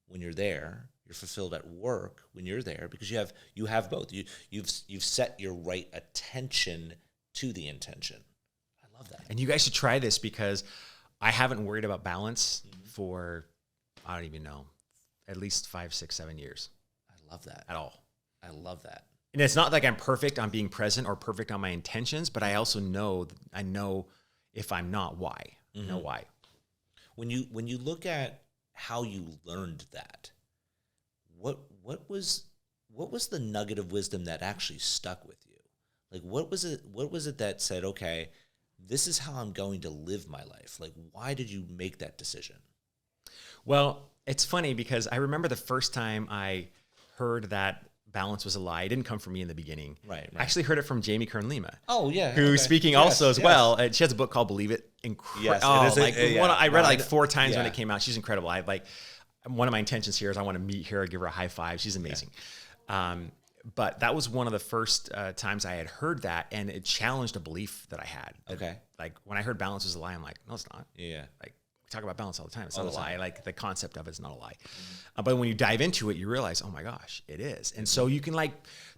when you're there. You're fulfilled at work when you're there, because you have both. You've set your right attention to the intention. I love that. And you guys should try this, because I haven't worried about balance for, I don't even know, at least 5, 6, 7 years. I love that. At all. I love that. And it's not like I'm perfect on being present or perfect on my intentions, but I also know if I'm not, why. I know why. When you look at how you learned that, what was the nugget of wisdom that actually stuck with you? Like, what was it that said, okay, this is how I'm going to live my life? Like, why did you make that decision? Well, it's funny, because I remember the first time I heard that balance was a lie. It didn't come from me in the beginning. Right. I actually heard it from Jamie Kern Lima. Oh, yeah. Who's speaking also as well. She has a book called Believe It. I read it like 4 times when it came out. She's incredible. One of my intentions here is I want to meet her, give her a high five. She's amazing. But that was one of the first times I had heard that, and it challenged a belief that I had. Like when I heard balance was a lie, I'm like, no, it's not. Yeah. Like, we talk about balance all the time. It's not a lie. Like, the concept of it's not a lie. But when you dive into it, you realize, oh my gosh, it is. And so you can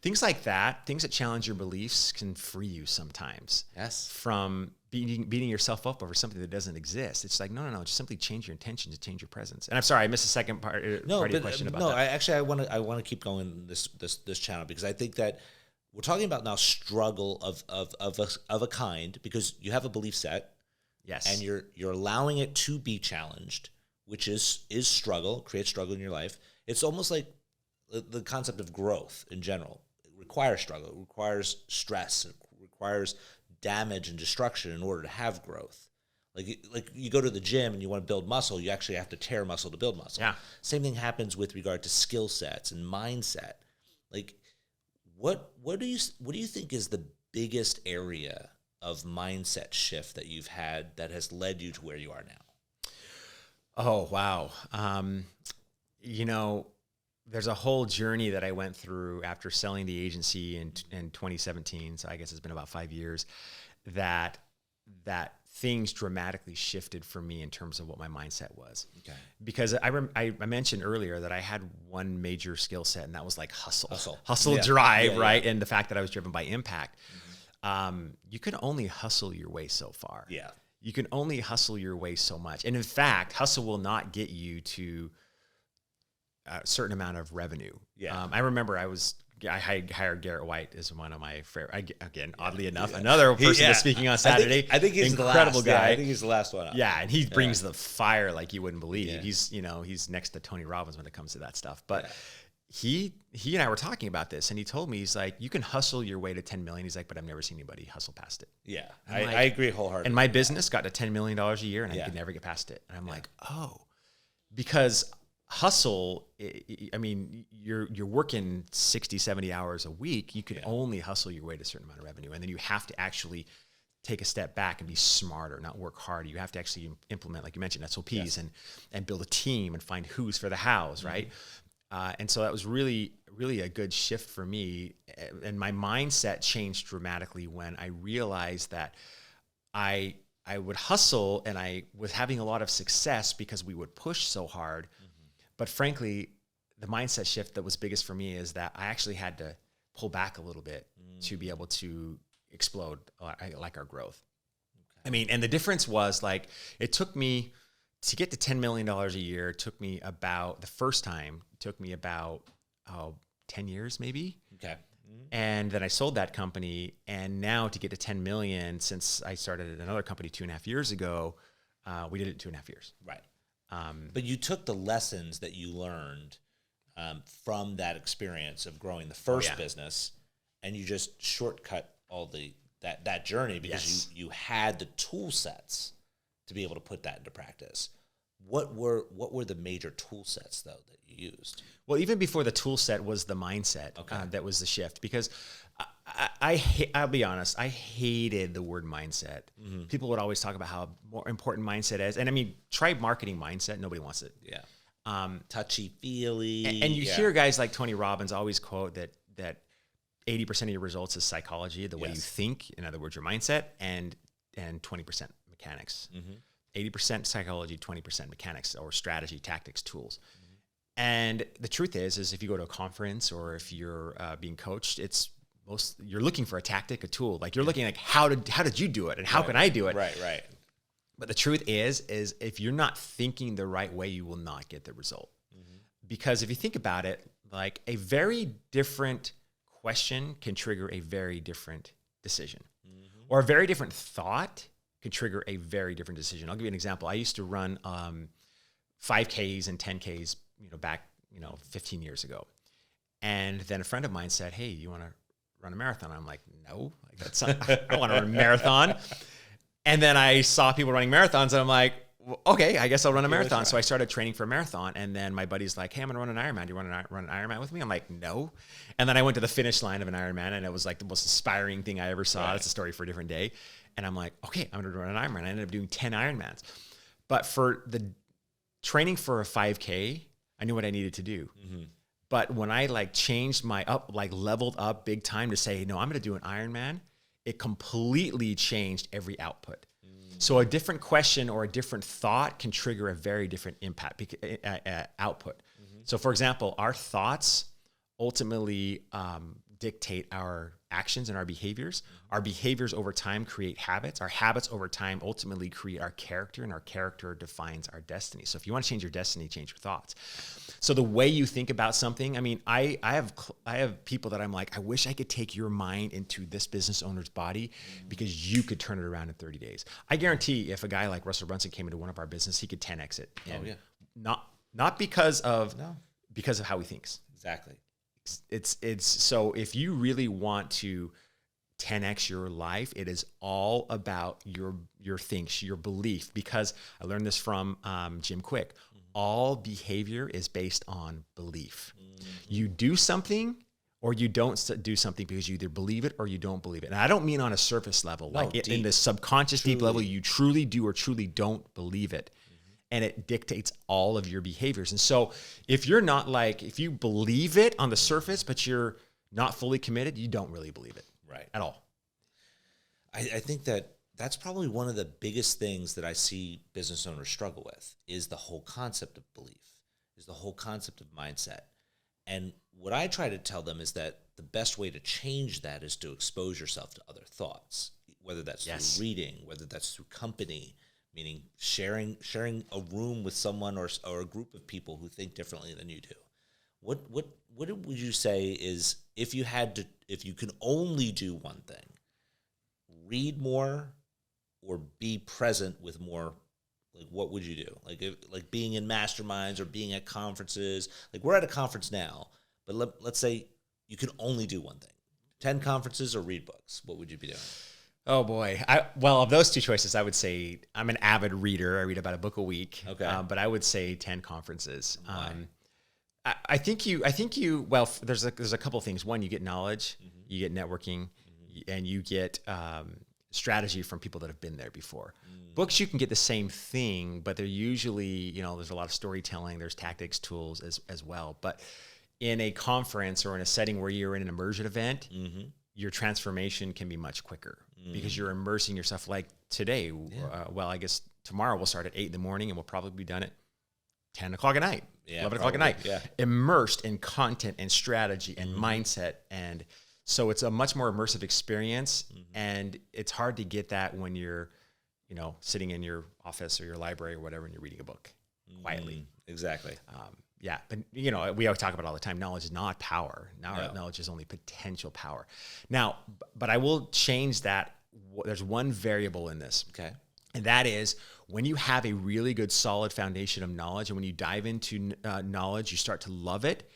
things like that, things that challenge your beliefs can free you sometimes. Yes. From beating yourself up over something that doesn't exist. It's like, no, just simply change your intention to change your presence. And I'm sorry, I missed the second part of your question about that. I want to keep going this channel, because I think that we're talking about now struggle of a kind, because you have a belief set. Yes. And you're allowing it to be challenged, which is struggle, creates struggle in your life. It's almost like the concept of growth in general. It requires struggle, it requires stress, it requires damage and destruction in order to have growth. Like you go to the gym and you want to build muscle, you actually have to tear muscle to build muscle. Yeah. Same thing happens with regard to skill sets and mindset. Like, what do you think is the biggest area of mindset shift that you've had that has led you to where you are now? Oh, wow. There's a whole journey that I went through after selling the agency in 2017. So I guess it's been about 5 years that things dramatically shifted for me in terms of what my mindset was. Okay. Because I mentioned earlier that I had one major skill set, and that was like hustle, drive, right? And the fact that I was driven by impact. You can only hustle your way so far. Yeah. You can only hustle your way so much. And in fact, hustle will not get you to a certain amount of revenue. Yeah. I remember I hired Garrett White as one of my oddly enough, another person that's speaking on Saturday. I think he's incredible the last. guy. Yeah, I think he's the last one up. Yeah, and he brings the fire like you wouldn't believe. Yeah. He's next to Tony Robbins when it comes to that stuff. But he and I were talking about this, and he told me, he's like, you can hustle your way to 10 million. He's like, but I've never seen anybody hustle past it. Yeah, I agree wholeheartedly. And my business got to $10 million a year, and I could never get past it. And I'm like, because hustle, I mean, you're working 60, 70 hours a week. You can only hustle your way to a certain amount of revenue. And then you have to actually take a step back and be smarter, not work harder. You have to actually implement, like you mentioned, SOPs and build a team and find who's for the hows, right? And so that was really, really a good shift for me. And my mindset changed dramatically when I realized that I I would hustle and I was having a lot of success because we would push so hard. But frankly, the mindset shift that was biggest for me is that I actually had to pull back a little bit to be able to explode like our growth. Okay. I mean, and the difference was like, it took me to get to $10 million a year. It took me about 10 years maybe. Okay. And then I sold that company. And now to get to 10 million, since I started at another company 2.5 years ago, we did it in 2.5 years. Right. But you took the lessons that you learned from that experience of growing the first business, and you just shortcut all that journey because you had the tool sets to be able to put that into practice. What were the major tool sets though that you used? Well, even before the tool set was the mindset. That was the shift, because I'll be honest, I hated the word mindset. Mm-hmm. People would always talk about how more important mindset is. And I mean, try marketing mindset. Nobody wants it. Yeah. Touchy-feely. And you hear guys like Tony Robbins always quote that 80% of your results is psychology, the way you think, in other words, your mindset, and 20% mechanics. Mm-hmm. 80% psychology, 20% mechanics, or strategy, tactics, tools. Mm-hmm. And the truth is if you go to a conference or if you're being coached, you're looking for a tactic, a tool. Like you're looking like, how did you do it? And how can I do it? Right. But the truth is if you're not thinking the right way, you will not get the result. Mm-hmm. Because if you think about it, like a very different question can trigger a very different decision. Mm-hmm. Or a very different thought can trigger a very different decision. I'll give you an example. I used to run 5Ks and 10Ks, back 15 years ago. And then a friend of mine said, "Hey, you want to run a marathon?" I'm like, "No, that's not, I don't want to run a marathon." And then I saw people running marathons, and I'm like, well, okay, I guess I'll run a marathon. So I started training for a marathon, and then my buddy's like, "Hey, I'm going to run an Ironman. Do you want to run an Ironman with me?" I'm like, "No." And then I went to the finish line of an Ironman, and it was like the most inspiring thing I ever saw. Right. It's a story for a different day. And I'm like, okay, I'm going to run an Ironman. I ended up doing 10 Ironmans. But for the training for a 5K, I knew what I needed to do. Mm-hmm. But when I changed leveled up big time to say, no, I'm going to do an Ironman, it completely changed every output. So a different question or a different thought can trigger a very different output. Mm-hmm. So for example, our thoughts ultimately dictate our actions and our behaviors. Mm-hmm. Our behaviors over time create habits. Our habits over time ultimately create our character, and our character defines our destiny. So if you want to change your destiny, change your thoughts. So the way you think about something, I mean, I have people that I'm like, I wish I could take your mind into this business owner's body because you could turn it around in 30 days. I guarantee if a guy like Russell Brunson came into one of our business, he could 10x it. And not because of how he thinks. Exactly. It's so if you really want to 10x your life, it is all about your things, your belief. Because I learned this from Jim Quick. Mm-hmm. All behavior is based on belief. Mm-hmm. You do something or you don't do something because you either believe it or you don't believe it. And I don't mean on a surface level, in the subconscious deep level, you truly do or truly don't believe it. And it dictates all of your behaviors. And so if you're not if you believe it on the surface, but you're not fully committed, you don't really believe it. Right. At all. I think that's probably one of the biggest things that I see business owners struggle with is the whole concept of belief, is the whole concept of mindset. And what I try to tell them is that the best way to change that is to expose yourself to other thoughts, whether that's through reading, whether that's through company, meaning sharing a room with someone or a group of people who think differently than you do. What would you say is if you can only do one thing, read more or be present with more, what would you do? Like being in masterminds or being at conferences. We're at a conference now, but let's say you can only do one thing. 10 conferences or read books. What would you be doing? Oh boy. Of those two choices, I would say I'm an avid reader. I read about a book a week. Okay. But I would say 10 conferences. I think you, there's a couple of things. One, you get knowledge, you get networking, and you get strategy from people that have been there before. Books, you can get the same thing, but they're usually, there's a lot of storytelling, there's tactics, tools as well. But in a conference or in a setting where you're in an immersion event, your transformation can be much quicker. because you're immersing yourself. Like today, well, I guess tomorrow we'll start at 8 in the morning and we'll probably be done at 10 o'clock at night, 11 o'clock at night, immersed in content and strategy and mindset. And so it's a much more immersive experience. And it's hard to get that when you're, sitting in your office or your library or whatever, and you're reading a book quietly. Exactly. But we always talk about it all the time. Knowledge is not power. Knowledge is only potential power. Now, but I will change that. There's one variable in this. Okay. And that is when you have a really good, solid foundation of knowledge, and when you dive into knowledge, you start to love it.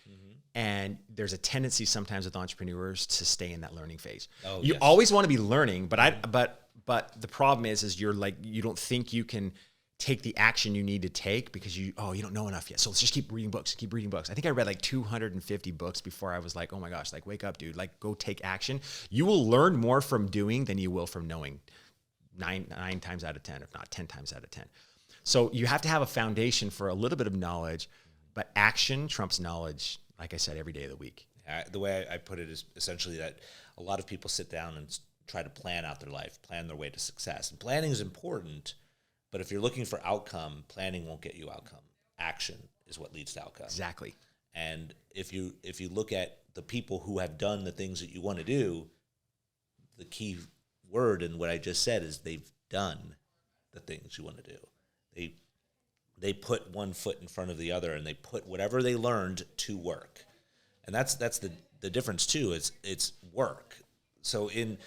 And there's a tendency sometimes with entrepreneurs to stay in that learning phase. You always want to be learning, but the problem is you don't think you can take the action you need to take because you don't know enough yet. So let's just keep reading books. I think I read like 250 books before I was like, oh my gosh, like wake up, dude, like go take action. You will learn more from doing than you will from knowing. 9 times out of 10, if not 10 times out of 10. So you have to have a foundation for a little bit of knowledge, but action trumps knowledge, like I said, every day of the week. The way I put it is essentially that a lot of people sit down and try to plan out their life, plan their way to success. And planning is important, but if you're looking for outcome, planning won't get you outcome. Action is what leads to outcome. Exactly. And if you look at the people who have done the things that you want to do, the key word in what I just said is they've done the things you want to do. They put one foot in front of the other, and they put whatever they learned to work. And that's the difference too. It's work. So in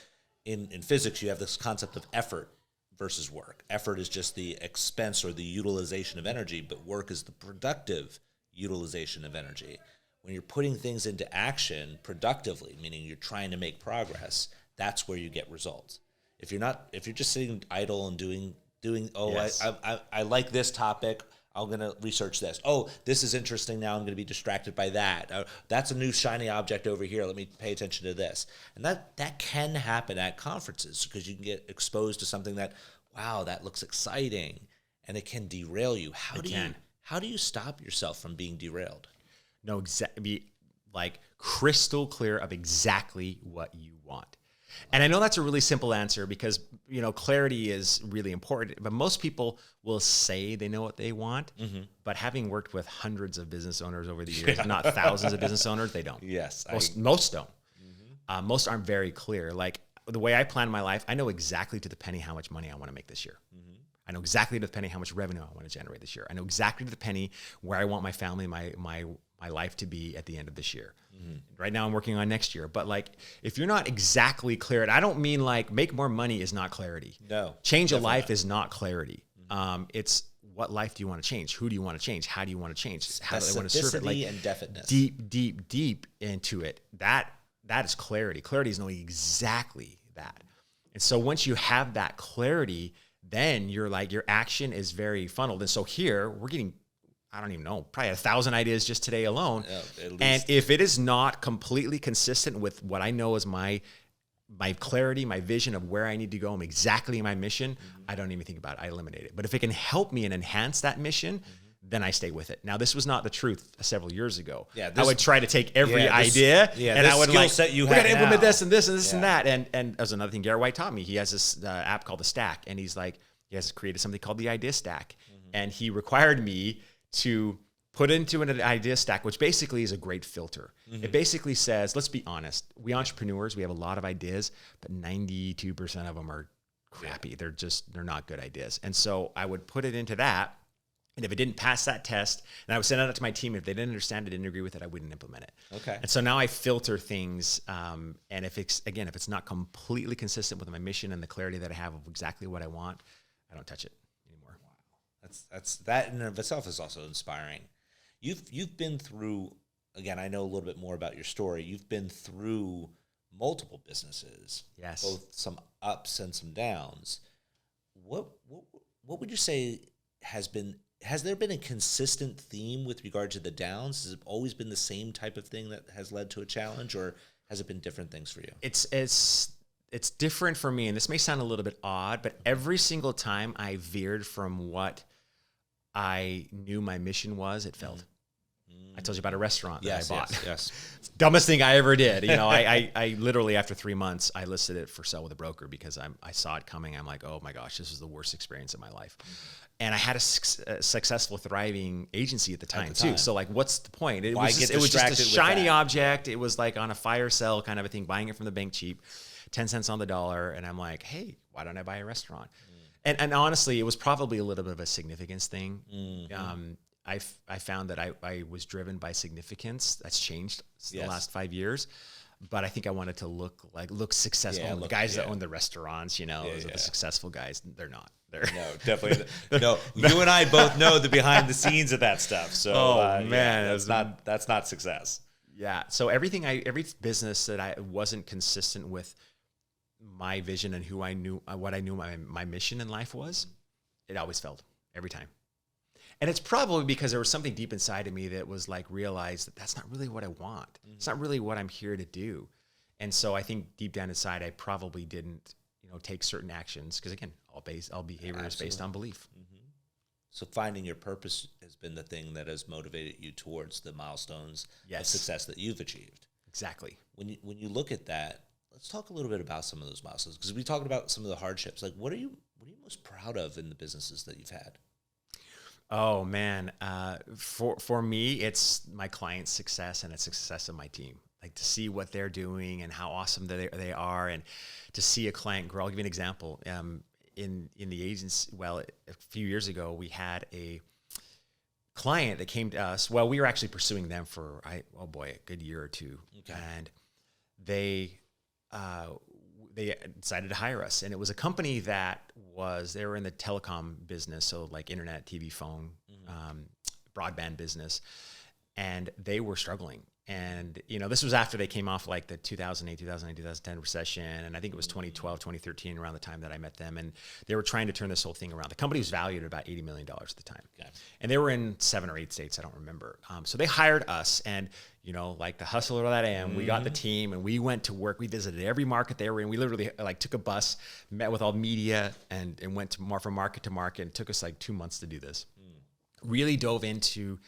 physics, you have this concept of effort versus work. Effort is just the expense or the utilization of energy, but work is the productive utilization of energy. When you're putting things into action productively, meaning you're trying to make progress, that's where you get results. If you're just sitting idle and doing, I like this topic, I'm going to research this. Oh, this is interesting. Now I'm going to be distracted by that. That's a new shiny object over here. Let me pay attention to this. And that can happen at conferences because you can get exposed to something that, wow, that looks exciting, and it can derail you. How do you stop yourself from being derailed? No, be like crystal clear of exactly what you want. And I know that's a really simple answer because, clarity is really important, but most people will say they know what they want, but having worked with hundreds of business owners over the years, not thousands of business owners, they don't. Yes. Most don't. Most aren't very clear. Like the way I plan my life, I know exactly to the penny how much money I want to make this year. I know exactly to the penny how much revenue I want to generate this year. I know exactly to the penny where I want my family, my life to be at the end of this year. Right now I'm working on next year. But like, if you're not exactly clear, and I don't mean like make more money is not clarity. No. Change of life is not clarity. It's what life do you want to change? Who do you want to change? How do you want to change? How do they want to serve it? Like and definiteness. Deep into it. That is clarity. Clarity is knowing exactly that. And so once you have that clarity, then you're like, your action is very funneled. And so here we're getting, I don't even know, probably 1,000 ideas just today alone. And if it is not completely consistent with what I know is my clarity, my vision of where I need to go, and exactly my mission, I don't even think about it. I eliminate it. But if it can help me and enhance that mission, then I stay with it. Now, this was not the truth several years ago. I would try to take every idea and I would like, we got to implement this and this and this and that. And there's another thing Gary White taught me. He has this app called The Stack, and he's like, he has created something called the Idea Stack. And he required me to put into an idea stack, which basically is a great filter. It basically says, let's be honest, we entrepreneurs, we have a lot of ideas, but 92% of them are crappy. They're not good ideas. And so I would put it into that. And if it didn't pass that test, and I would send it out to my team. If they didn't understand it, didn't agree with it, I wouldn't implement it. Okay. And so now I filter things. And if it's not completely consistent with my mission and the clarity that I have of exactly what I want, I don't touch it anymore. Wow. That's that in and of itself is also inspiring. You've been through, again, I know a little bit more about your story. You've been through multiple businesses. Yes. Both some ups and some downs. What would you say has there been a consistent theme with regard to the downs? Has it always been the same type of thing that has led to a challenge, or has it been different things for you? It's different for me, and this may sound a little bit odd, but every single time I veered from what I knew my mission was, it failed. I told you about a restaurant that I bought. Yes. Dumbest thing I ever did. You know, I literally, after 3 months, I listed it for sale with a broker because I saw it coming. I'm like, oh my gosh, this is the worst experience of my life. And I had a successful, thriving agency at the time too. So like, what's the point? It was just a shiny object. It was like on a fire sale kind of a thing, buying it from the bank cheap, 10 cents on the dollar. And I'm like, hey, why don't I buy a restaurant? And honestly, it was probably a little bit of a significance thing. I found that I was driven by significance. That's changed the last 5 years. But I think I wanted to look successful. Yeah, the guys that own the restaurants, you know, the successful guys, they're not. No, definitely. No, you and I both know the behind the scenes of that stuff. So, man, that's not success. Yeah. So every business that I wasn't consistent with my vision and what I knew my mission in life was, it always failed every time. And it's probably because there was something deep inside of me that was like, realized that that's not really what I want. It's not really what I'm here to do. And so I think deep down inside, I probably didn't, take certain actions. Because again, all behavior is based on belief. So finding your purpose has been the thing that has motivated you towards the milestones of success that you've achieved. Exactly. When you look at that, let's talk a little bit about some of those milestones, because we talked about some of the hardships. Like, what are you most proud of in the businesses that you've had? Oh man, for me, it's my client's success and it's success of my team. Like to see what they're doing and how awesome they are, and to see a client grow. I'll give you an example. In the agency, a few years ago, we had a client that came to us. Well, we were actually pursuing them for a good year or two, and they decided to hire us. And it was a company they were in the telecom business. So like internet, TV, phone, broadband business. And they were struggling. And, this was after they came off like the 2008, 2010 recession. And I think it was 2012, 2013, around the time that I met them. And they were trying to turn this whole thing around. The company was valued at about $80 million at the time. Okay. And they were in 7 or 8 states. I don't remember. So they hired us, and, like the hustler that I am, we got the team and we went to work. We visited every market they were in. We literally took a bus, met with all the media, and went from market to market. It took us like 2 months to do this. Really dove into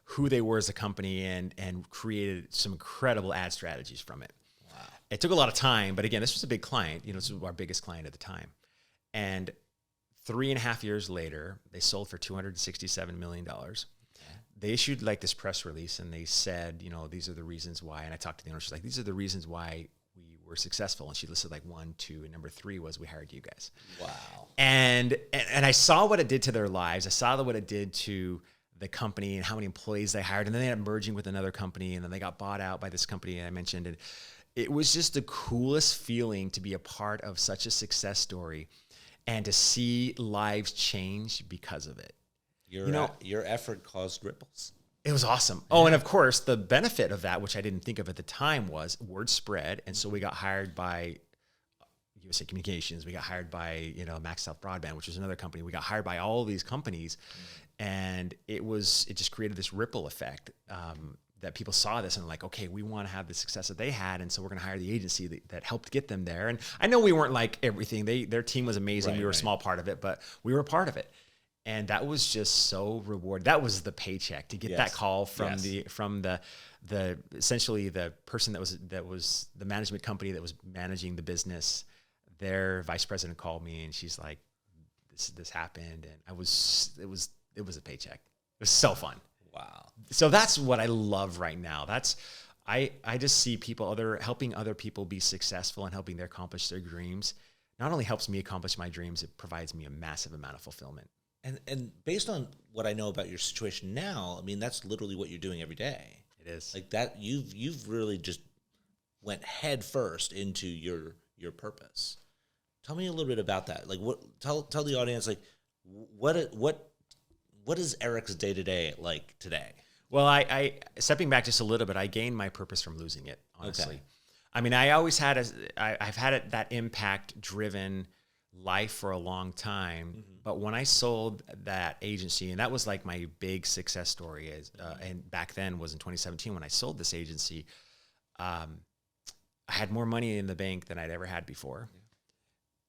who they were as a company and created some incredible ad strategies from it. Wow. It took a lot of time, but again, this was a big client. This was our biggest client at the time. And 3.5 years later, they sold for $267 million. Okay. They issued this press release, and they said, these are the reasons why. And I talked to the owner. She's like, these are the reasons why we were successful. And she listed 1, 2, and number 3 was we hired you guys. Wow. And I saw what it did to their lives. I saw what it did to the company and how many employees they hired. And then they ended up merging with another company, and then they got bought out by this company I mentioned. And it was just the coolest feeling to be a part of such a success story and to see lives change because of it. Your effort caused ripples. It was awesome. Yeah. Oh, and of course, the benefit of that, which I didn't think of at the time, was word spread. And so we got hired by USA Communications. We got hired by, Max South Broadband, which was another company. We got hired by all of these companies. And it just created this ripple effect that people saw this and like, okay, we want to have the success that they had. And so we're going to hire the agency that helped get them there. And I know we weren't like everything. Their team was amazing. We were a small part of it, but we were a part of it. And that was just so rewarding. That was the paycheck, to get that call from the essentially the person that was the management company that was managing the business. Their vice president called me, and she's like, this happened. And it was a paycheck. It was so fun. Wow. So that's what I love right now. I just see people helping other people be successful and helping them accomplish their dreams. Not only helps me accomplish my dreams, it provides me a massive amount of fulfillment. And based on what I know about your situation now, I mean, that's literally what you're doing every day. It is. Like that, you've really just went head first into your purpose. Tell me a little bit about that. Like, tell the audience, like, what is Erik's day-to-day like today? Well, I stepping back just a little bit, I gained my purpose from losing it, honestly. Okay. I mean, I always I've had that impact-driven life for a long time, but when I sold that agency, and that was like my big success story, and back then was in 2017 when I sold this agency, I had more money in the bank than I'd ever had before. Yeah.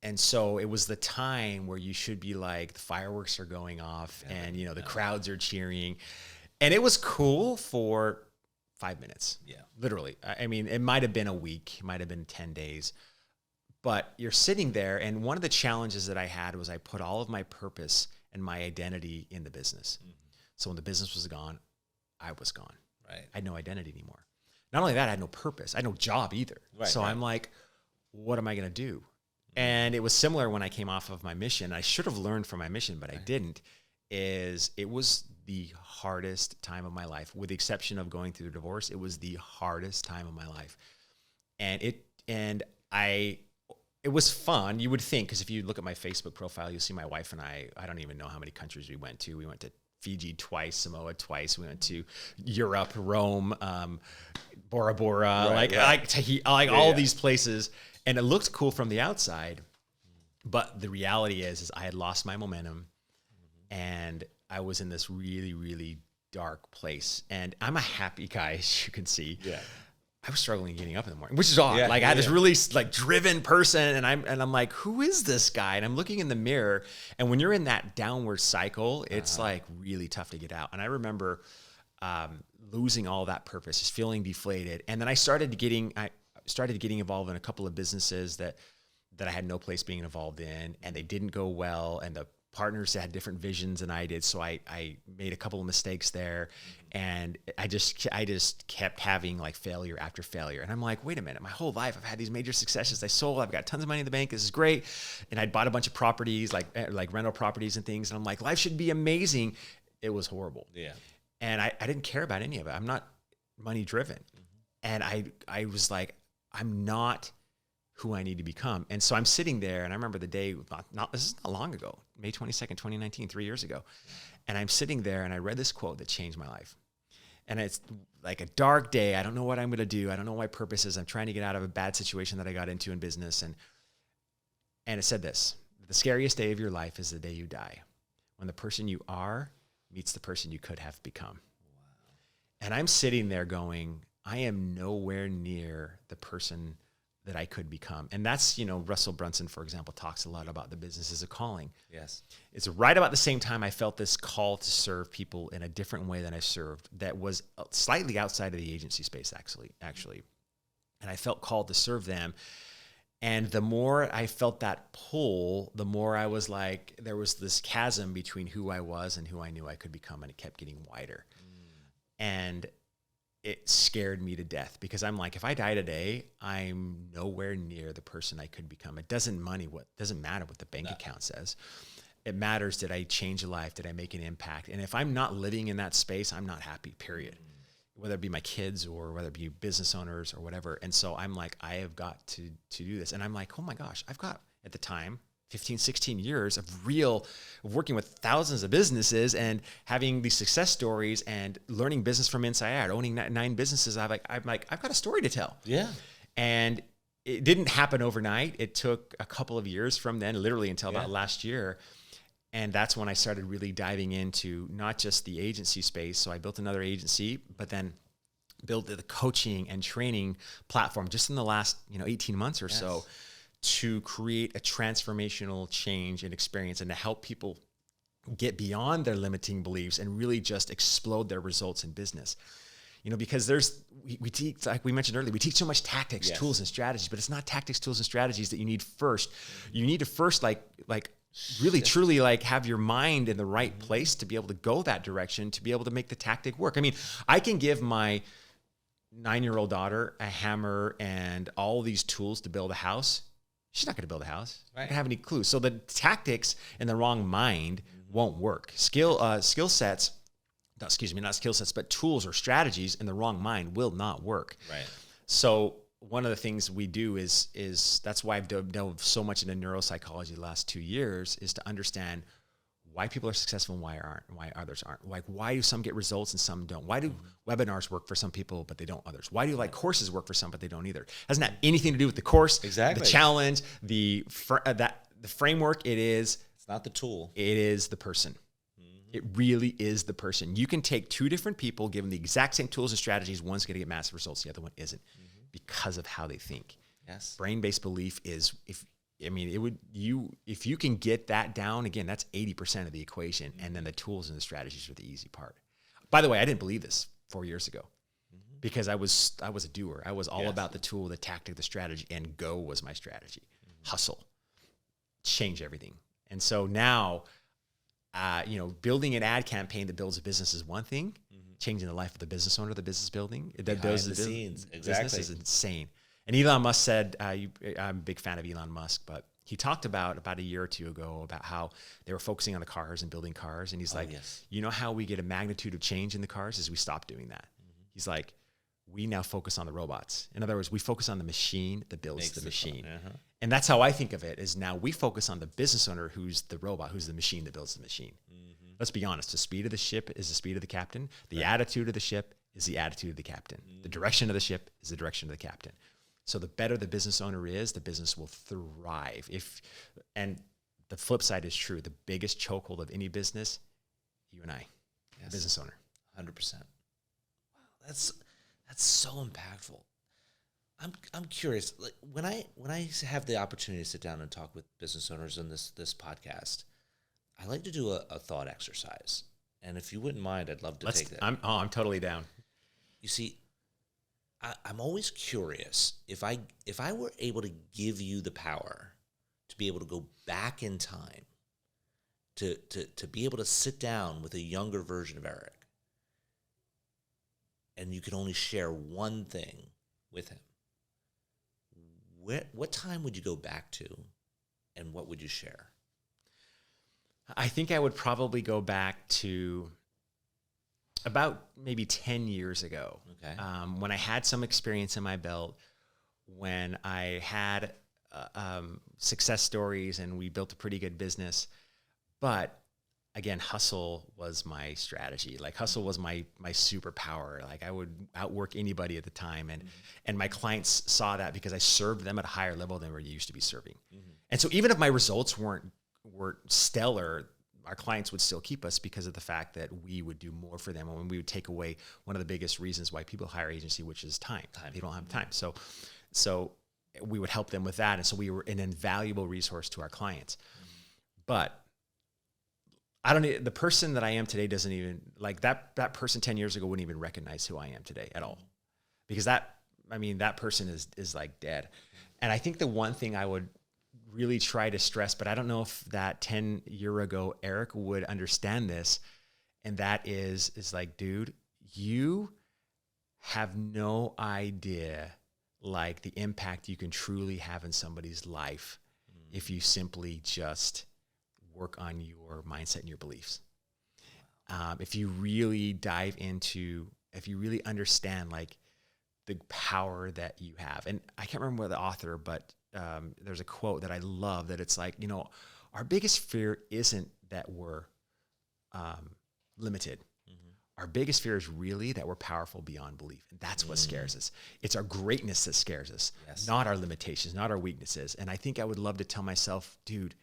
And so it was the time where you should be like, the fireworks are going off and, the crowds are cheering. And it was cool for 5 minutes. Yeah. Literally. I mean, it might have been a week, it might have been 10 days. But you're sitting there, and one of the challenges that I had was I put all of my purpose and my identity in the business. Mm-hmm. So when the business was gone, I was gone. Right. I had no identity anymore. Not only that, I had no purpose. I had no job either. Right, so I'm like, what am I going to do? Mm-hmm. And it was similar when I came off of my mission. I should have learned from my mission, but I didn't. It was the hardest time of my life, with the exception of going through the divorce. It was the hardest time of my life. It was fun, you would think, because if you look at my Facebook profile, you'll see my wife and I don't even know how many countries we went to. We went to Fiji twice, Samoa twice. We went to Europe, Rome, Bora Bora, Tahiti, all these places. And it looked cool from the outside. But the reality is I had lost my momentum, and I was in this really, really dark place. And I'm a happy guy, as you can see. Yeah. I was struggling getting up in the morning, which is odd. I had this really driven person, and I'm like, who is this guy? And I'm looking in the mirror, and when you're in that downward cycle, it's really tough to get out. And I remember losing all that purpose, just feeling deflated. And then I started getting involved in a couple of businesses that I had no place being involved in, and they didn't go well, and the partners that had different visions than I did. So I made a couple of mistakes there, and I just kept having failure after failure. And I'm like, wait a minute, my whole life I've had these major successes. I sold, I've got tons of money in the bank. This is great. And I bought a bunch of properties, like rental properties and things. And I'm like, life should be amazing. It was horrible. Yeah. And I didn't care about any of it. I'm not money driven. And I was like, I'm not who I need to become. And so I'm sitting there, and I remember the day, this is not long ago, May 22nd, 2019, 3 years ago. And I'm sitting there, and I read this quote that changed my life. And it's like a dark day. I don't know what I'm going to do. I don't know what my purpose is. I'm trying to get out of a bad situation that I got into in business. And it said this: the scariest day of your life is the day you die, when the person you are meets the person you could have become. Wow. And I'm sitting there going, I am nowhere near the person that I could become. And that's, Russell Brunson, for example, talks a lot about the business as a calling. Yes. It's right about the same time I felt this call to serve people in a different way than I served, that was slightly outside of the agency space, actually. And I felt called to serve them. And the more I felt that pull, the more I was like, there was this chasm between who I was and who I knew I could become, and it kept getting wider. And it scared me to death, because I'm like, if I die today, I'm nowhere near the person I could become. It doesn't matter what the bank account says. It matters, did I change a life? Did I make an impact? And if I'm not living in that space, I'm not happy, period. Whether it be my kids or whether it be business owners or whatever. And so I'm like, I have got to do this. And I'm like, oh my gosh, I've got, at the time, 15, 16 years of working with thousands of businesses and having these success stories and learning business from inside out, owning 9 businesses. I've got a story to tell. Yeah. And it didn't happen overnight. It took a couple of years from then, literally until about last year. And that's when I started really diving into not just the agency space. So I built another agency, but then built the coaching and training platform just in the last, 18 months or so, to create a transformational change and experience, and to help people get beyond their limiting beliefs and really just explode their results in business. Because we teach, like we mentioned earlier, we teach so much tactics, tools, and strategies, but it's not tactics, tools, and strategies that you need first. You need to first really truly have your mind in the right place to be able to go that direction, to be able to make the tactic work. I mean, I can give my 9-year-old daughter a hammer and all these tools to build a house. She's not going to build a house. Right. I don't have any clue. So the tactics in the wrong mind won't work. Not skill sets, but tools or strategies in the wrong mind will not work. Right. So one of the things we do is that's why I've delved so much into neuropsychology the last 2 years, is to understand why people are successful and why others aren't. Why do some get results and some don't? Why do webinars work for some people but they don't others? Why do courses work for some but they don't either? Doesn't have anything to do with the course, the challenge, the framework. It's not the tool. It is the person. It really is the person. You can take 2 different people, give them the exact same tools and strategies. One's going to get massive results, the other one isn't, because of how they think. Yes. Brain-based belief is, if you can get that down, again, that's 80% of the equation. And then the tools and the strategies are the easy part. By the way, I didn't believe this 4 years ago because I was a doer. I was all about the tool, the tactic, the strategy, and go was my strategy. Hustle, change everything. And so now, building an ad campaign that builds a business is one thing. Changing the life of the business owner, the business building, Behind the scenes, exactly. Business is insane. And Elon Musk said, I'm a big fan of Elon Musk, but he talked about a year or two ago about how they were focusing on the cars and building cars. And he's you know how we get a magnitude of change in the cars is we stop doing that. He's like, we now focus on the robots. In other words, we focus on the machine that builds the machine. And that's how I think of it is now we focus on the business owner who's the robot, who's the machine that builds the machine. Let's be honest. The speed of the ship is the speed of the captain. The attitude of the ship is the attitude of the captain. The direction of the ship is the direction of the captain. So the better the business owner is, the business will thrive. And the flip side is true. The biggest chokehold of any business, you and I, the business owner. 100%. Wow, that's so impactful. I'm curious. Like when I have the opportunity to sit down and talk with business owners on this podcast, I like to do a thought exercise. And if you wouldn't mind, I'd love to take that. I'm totally down. You see, I'm always curious if I were able to give you the power to be able to go back in time, to be able to sit down with a younger version of Erik, and you could only share one thing with him, what time would you go back to, and what would you share? I think I would probably go back to about maybe 10 years ago, when I had some experience in my belt, when I had success stories and we built a pretty good business. But again, hustle was my strategy. Like hustle was my superpower. Like I would outwork anybody at the time. And my clients saw that because I served them at a higher level than we're used to be serving. And so even if my results weren't stellar, our clients would still keep us because of the fact that we would do more for them and we would take away one of the biggest reasons why people hire agency, which is time. They don't have time. So we would help them with that. And so we were an invaluable resource to our clients. But the person that I am today doesn't even, like that person 10 years ago wouldn't even recognize who I am today at all. Because that person is like dead. And I think the one thing I would really try to stress, but I don't know if that 10-year ago Erik would understand this. And that is like, dude, you have no idea like the impact you can truly have in somebody's life if you simply just work on your mindset and your beliefs. If you really if you really understand like the power that you have. And I can't remember the author, but there's a quote that I love that it's like, our biggest fear isn't that we're limited. Our biggest fear is really that we're powerful beyond belief. And that's what scares us. It's our greatness that scares us, not our limitations, not our weaknesses. And I think I would love to tell myself, dude,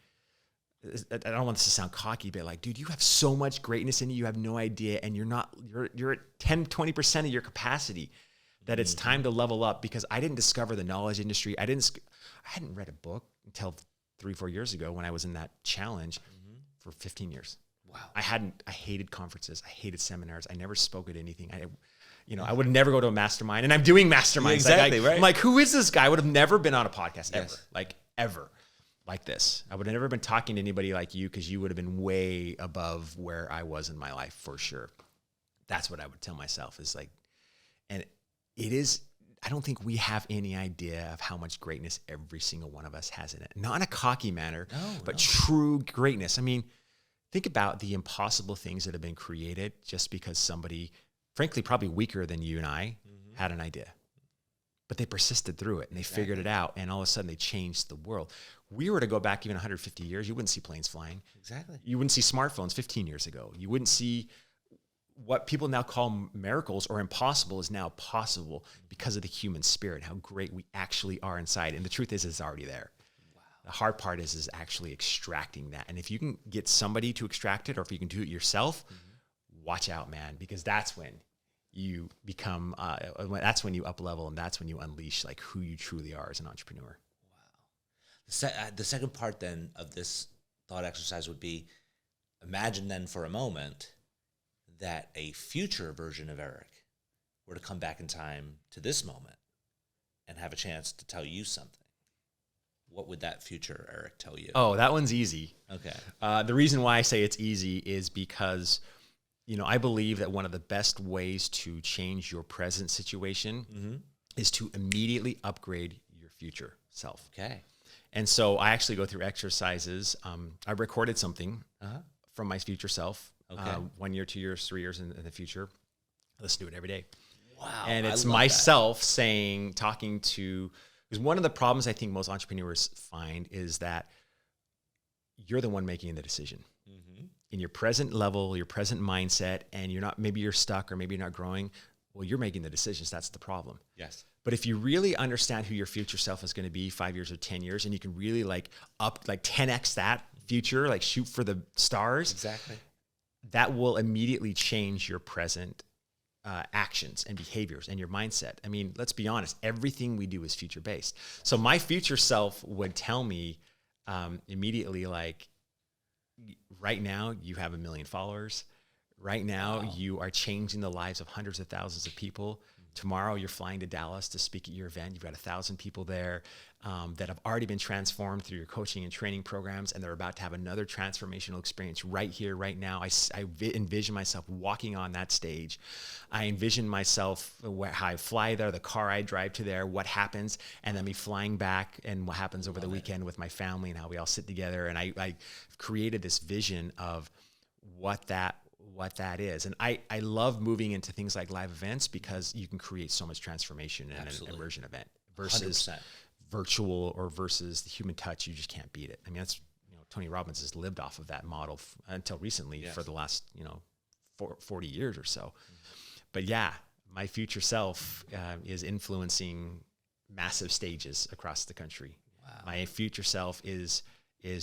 I don't want this to sound cocky, but like, dude, you have so much greatness in you. You have no idea. And you're at 10, 20% of your capacity, that it's time to level up, because I didn't discover the knowledge industry. I hadn't read a book until 3-4 years ago when I was in that challenge for 15 years. Wow. I hated conferences. I hated seminars. I never spoke at anything. I would never go to a mastermind, and I'm doing masterminds. Exactly, right? I'm like, who is this guy? I would have never been on a podcast ever like this. I would have never been talking to anybody like you, because you would have been way above where I was in my life for sure. That's what I would tell myself is like, and it is, I don't think we have any idea of how much greatness every single one of us has in it. Not in a cocky manner, but true greatness. I mean, think about the impossible things that have been created just because somebody, frankly, probably weaker than you and I, had an idea. But they persisted through it and they figured it out, and all of a sudden they changed the world. We were to go back even 150 years, you wouldn't see planes flying. Exactly. You wouldn't see smartphones 15 years ago. You wouldn't see what people now call miracles or impossible is now possible because of the human spirit, how great we actually are inside. And the truth is, it's already there. Wow. The hard part is actually extracting that. And if you can get somebody to extract it, or if you can do it yourself, watch out, man, because that's when you become, that's when you up level, and that's when you unleash like who you truly are as an entrepreneur. Wow. The second part then of this thought exercise would be, imagine then for a moment that a future version of Erik were to come back in time to this moment and have a chance to tell you something, what would that future Erik tell you? Oh, that one's easy. Okay. The reason why I say it's easy is because, I believe that one of the best ways to change your present situation is to immediately upgrade your future self. Okay. And so I actually go through exercises. I recorded something from my future self, 1 year, 2 years, 3 years in the future. I listen to it every day. Wow. And it's myself talking to, because one of the problems I think most entrepreneurs find is that you're the one making the decision. In your present level, your present mindset, and maybe you're stuck or maybe you're not growing. Well, you're making the decisions. That's the problem. Yes. But if you really understand who your future self is going to be 5 years or 10 years, and you can really 10x that future, shoot for the stars. Exactly. That will immediately change your present actions and behaviors and your mindset. I mean, let's be honest. Everything we do is future based. So my future self would tell me immediately, right now you have 1 million followers. Right now you are changing the lives of hundreds of thousands of people. Tomorrow you're flying to Dallas to speak at your event. You've got 1,000 people there that have already been transformed through your coaching and training programs, and they're about to have another transformational experience right here, right now. I envision myself walking on that stage. I envision myself how I fly there, the car I drive to there, what happens, and then me flying back and what happens over the weekend with my family and how we all sit together. And I created this vision of what that is. And I love moving into things like live events because you can create so much transformation in an immersion event versus 100%. Virtual or versus the human touch. You just can't beat it. I mean, that's, Tony Robbins has lived off of that model until recently for the last, 40 years or so. But yeah, my future self is influencing massive stages across the country. Wow. My future self is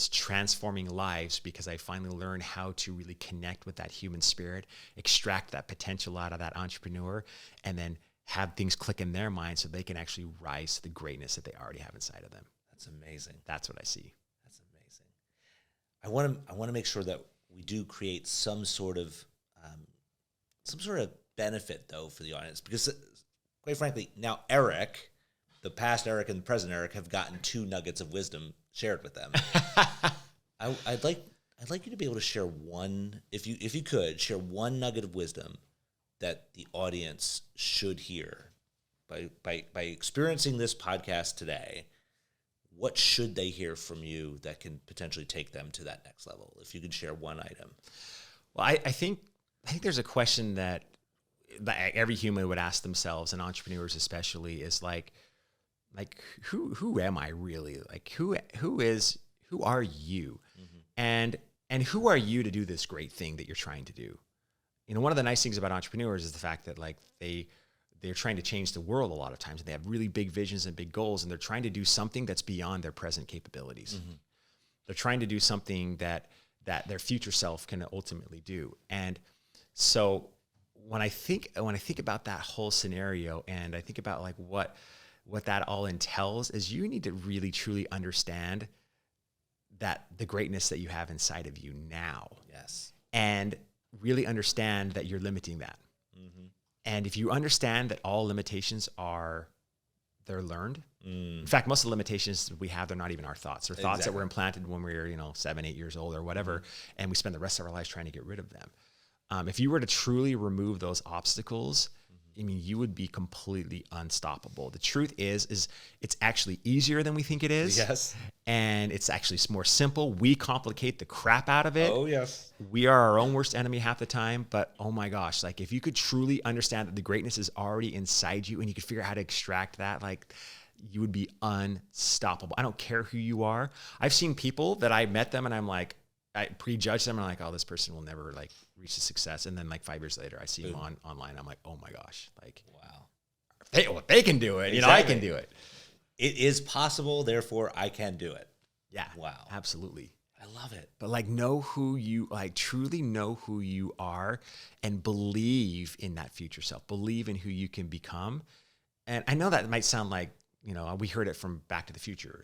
transforming lives because I finally learned how to really connect with that human spirit, extract that potential out of that entrepreneur, and then have things click in their mind so they can actually rise to the greatness that they already have inside of them. That's amazing. That's what I see. That's amazing. I want to make sure that we do create some sort of benefit though for the audience, because quite frankly, now Erik, the past Erik and the present Erik, have gotten 2 nuggets of wisdom shared with them. I'd like you to be able to share one, if you could share one nugget of wisdom that the audience should hear by experiencing this podcast today. What should they hear from you that can potentially take them to that next level? If you could share one item. Well, I think there's a question that every human would ask themselves, and entrepreneurs especially, is who am I really? Who are you? And who are you to do this great thing that you're trying to do? One of the nice things about entrepreneurs is the fact that they're trying to change the world a lot of times, and they have really big visions and big goals, and they're trying to do something that's beyond their present capabilities. They're trying to do something that their future self can ultimately do. And so when I think about that whole scenario, and I think about what that all entails, is you need to really truly understand that the greatness that you have inside of you now. Yes. And really understand that you're limiting that. And if you understand that all limitations they're learned. In fact, most of the limitations we have, they're not even our thoughts. They're thoughts that were implanted when we were, 7, 8 years old or whatever, and we spend the rest of our lives trying to get rid of them. If you were to truly remove those obstacles, you would be completely unstoppable. The truth is it's actually easier than we think it is. Yes. And it's actually more simple. We complicate the crap out of it. Oh, yes. We are our own worst enemy half the time. But oh my gosh, if you could truly understand that the greatness is already inside you and you could figure out how to extract that, you would be unstoppable. I don't care who you are. I've seen people that I met them and I prejudge them and I'm oh, this person will never reach the success. And then 5 years later, I see them online. I'm oh my gosh, wow, they can do it. Exactly. I can do it. It is possible, therefore I can do it. Yeah. Wow. Absolutely. I love it. But know who you, truly know who you are and believe in that future self, believe in who you can become. And I know that might sound we heard it from Back to the Future.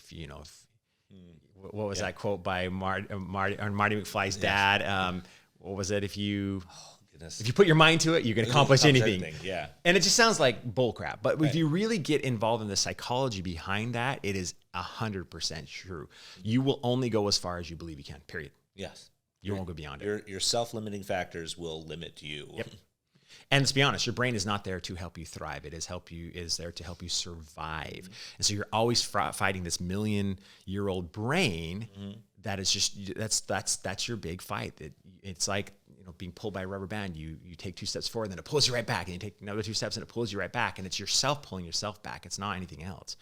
What was that quote by Marty McFly's dad? What was it? goodness. If you put your mind to it, you can accomplish anything. Yeah. And it just sounds like bullcrap. But if you really get involved in the psychology behind that, it is 100% true. You will only go as far as you believe you can, period. Yes. You won't go beyond it. Your self-limiting factors will limit you. Yep. And let's be honest, your brain is not there to help you thrive. It is there to help you survive. And so you're always fighting this million-year-old brain that is just that's your big fight. It's like, being pulled by a rubber band. You take 2 steps forward, and then it pulls you right back, and you take another 2 steps, and it pulls you right back. And it's yourself pulling yourself back. It's not anything else.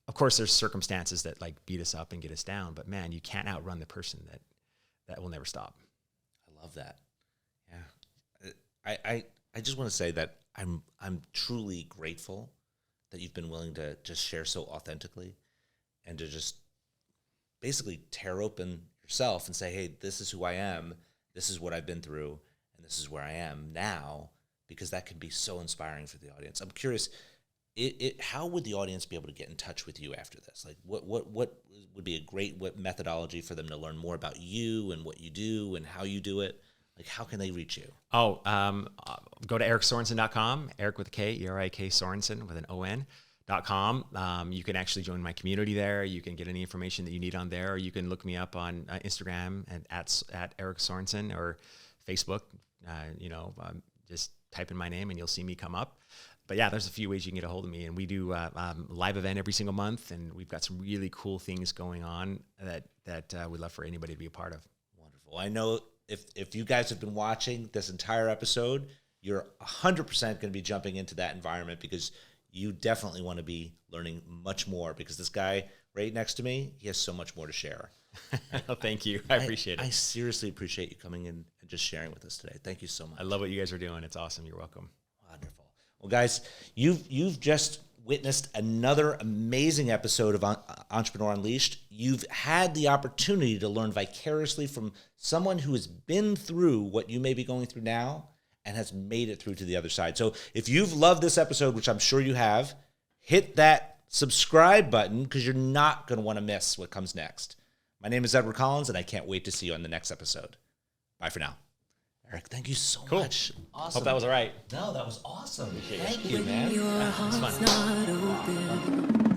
Of course, there's circumstances that like beat us up and get us down, but man, you can't outrun the person that will never stop. I love that. Yeah. I just want to say that I'm truly grateful that you've been willing to just share so authentically and to just basically tear open yourself and say, hey, this is who I am, this is what I've been through, and this is where I am now, because that can be so inspiring for the audience. I'm curious, how would the audience be able to get in touch with you after this? Like, what would be a great methodology for them to learn more about you and what you do and how you do it? Like, how can they reach you? Go to eriksorenson.com, Erik with a K, E-R-I-K, Sorenson with an O-N.com. You can actually join my community there. You can get any information that you need on there. Or you can look me up on Instagram at Erik Sorenson, or Facebook. Just type in my name and you'll see me come up. But yeah, there's a few ways you can get a hold of me. And we do a live event every single month. And we've got some really cool things going on that we'd love for anybody to be a part of. Wonderful. I know if you guys have been watching this entire episode, you're 100% going to be jumping into that environment, because you definitely want to be learning much more, because this guy right next to me, he has so much more to share. Oh, thank you. I appreciate it. I seriously appreciate you coming in and just sharing with us today. Thank you so much. I love what you guys are doing. It's awesome. You're welcome. Wonderful. Well, guys, you've just witnessed another amazing episode of Entrepreneur Unleashed. You've had the opportunity to learn vicariously from someone who has been through what you may be going through now and has made it through to the other side. So if you've loved this episode, which I'm sure you have, hit that subscribe button, because you're not going to want to miss what comes next. My name is Edward Collins, and I can't wait to see you on the next episode. Bye for now. Erik, thank you so much. Awesome. Hope that was all right. No, that was awesome. Appreciate it. Thank you, man. Your Yeah, it was heart's fun. not open.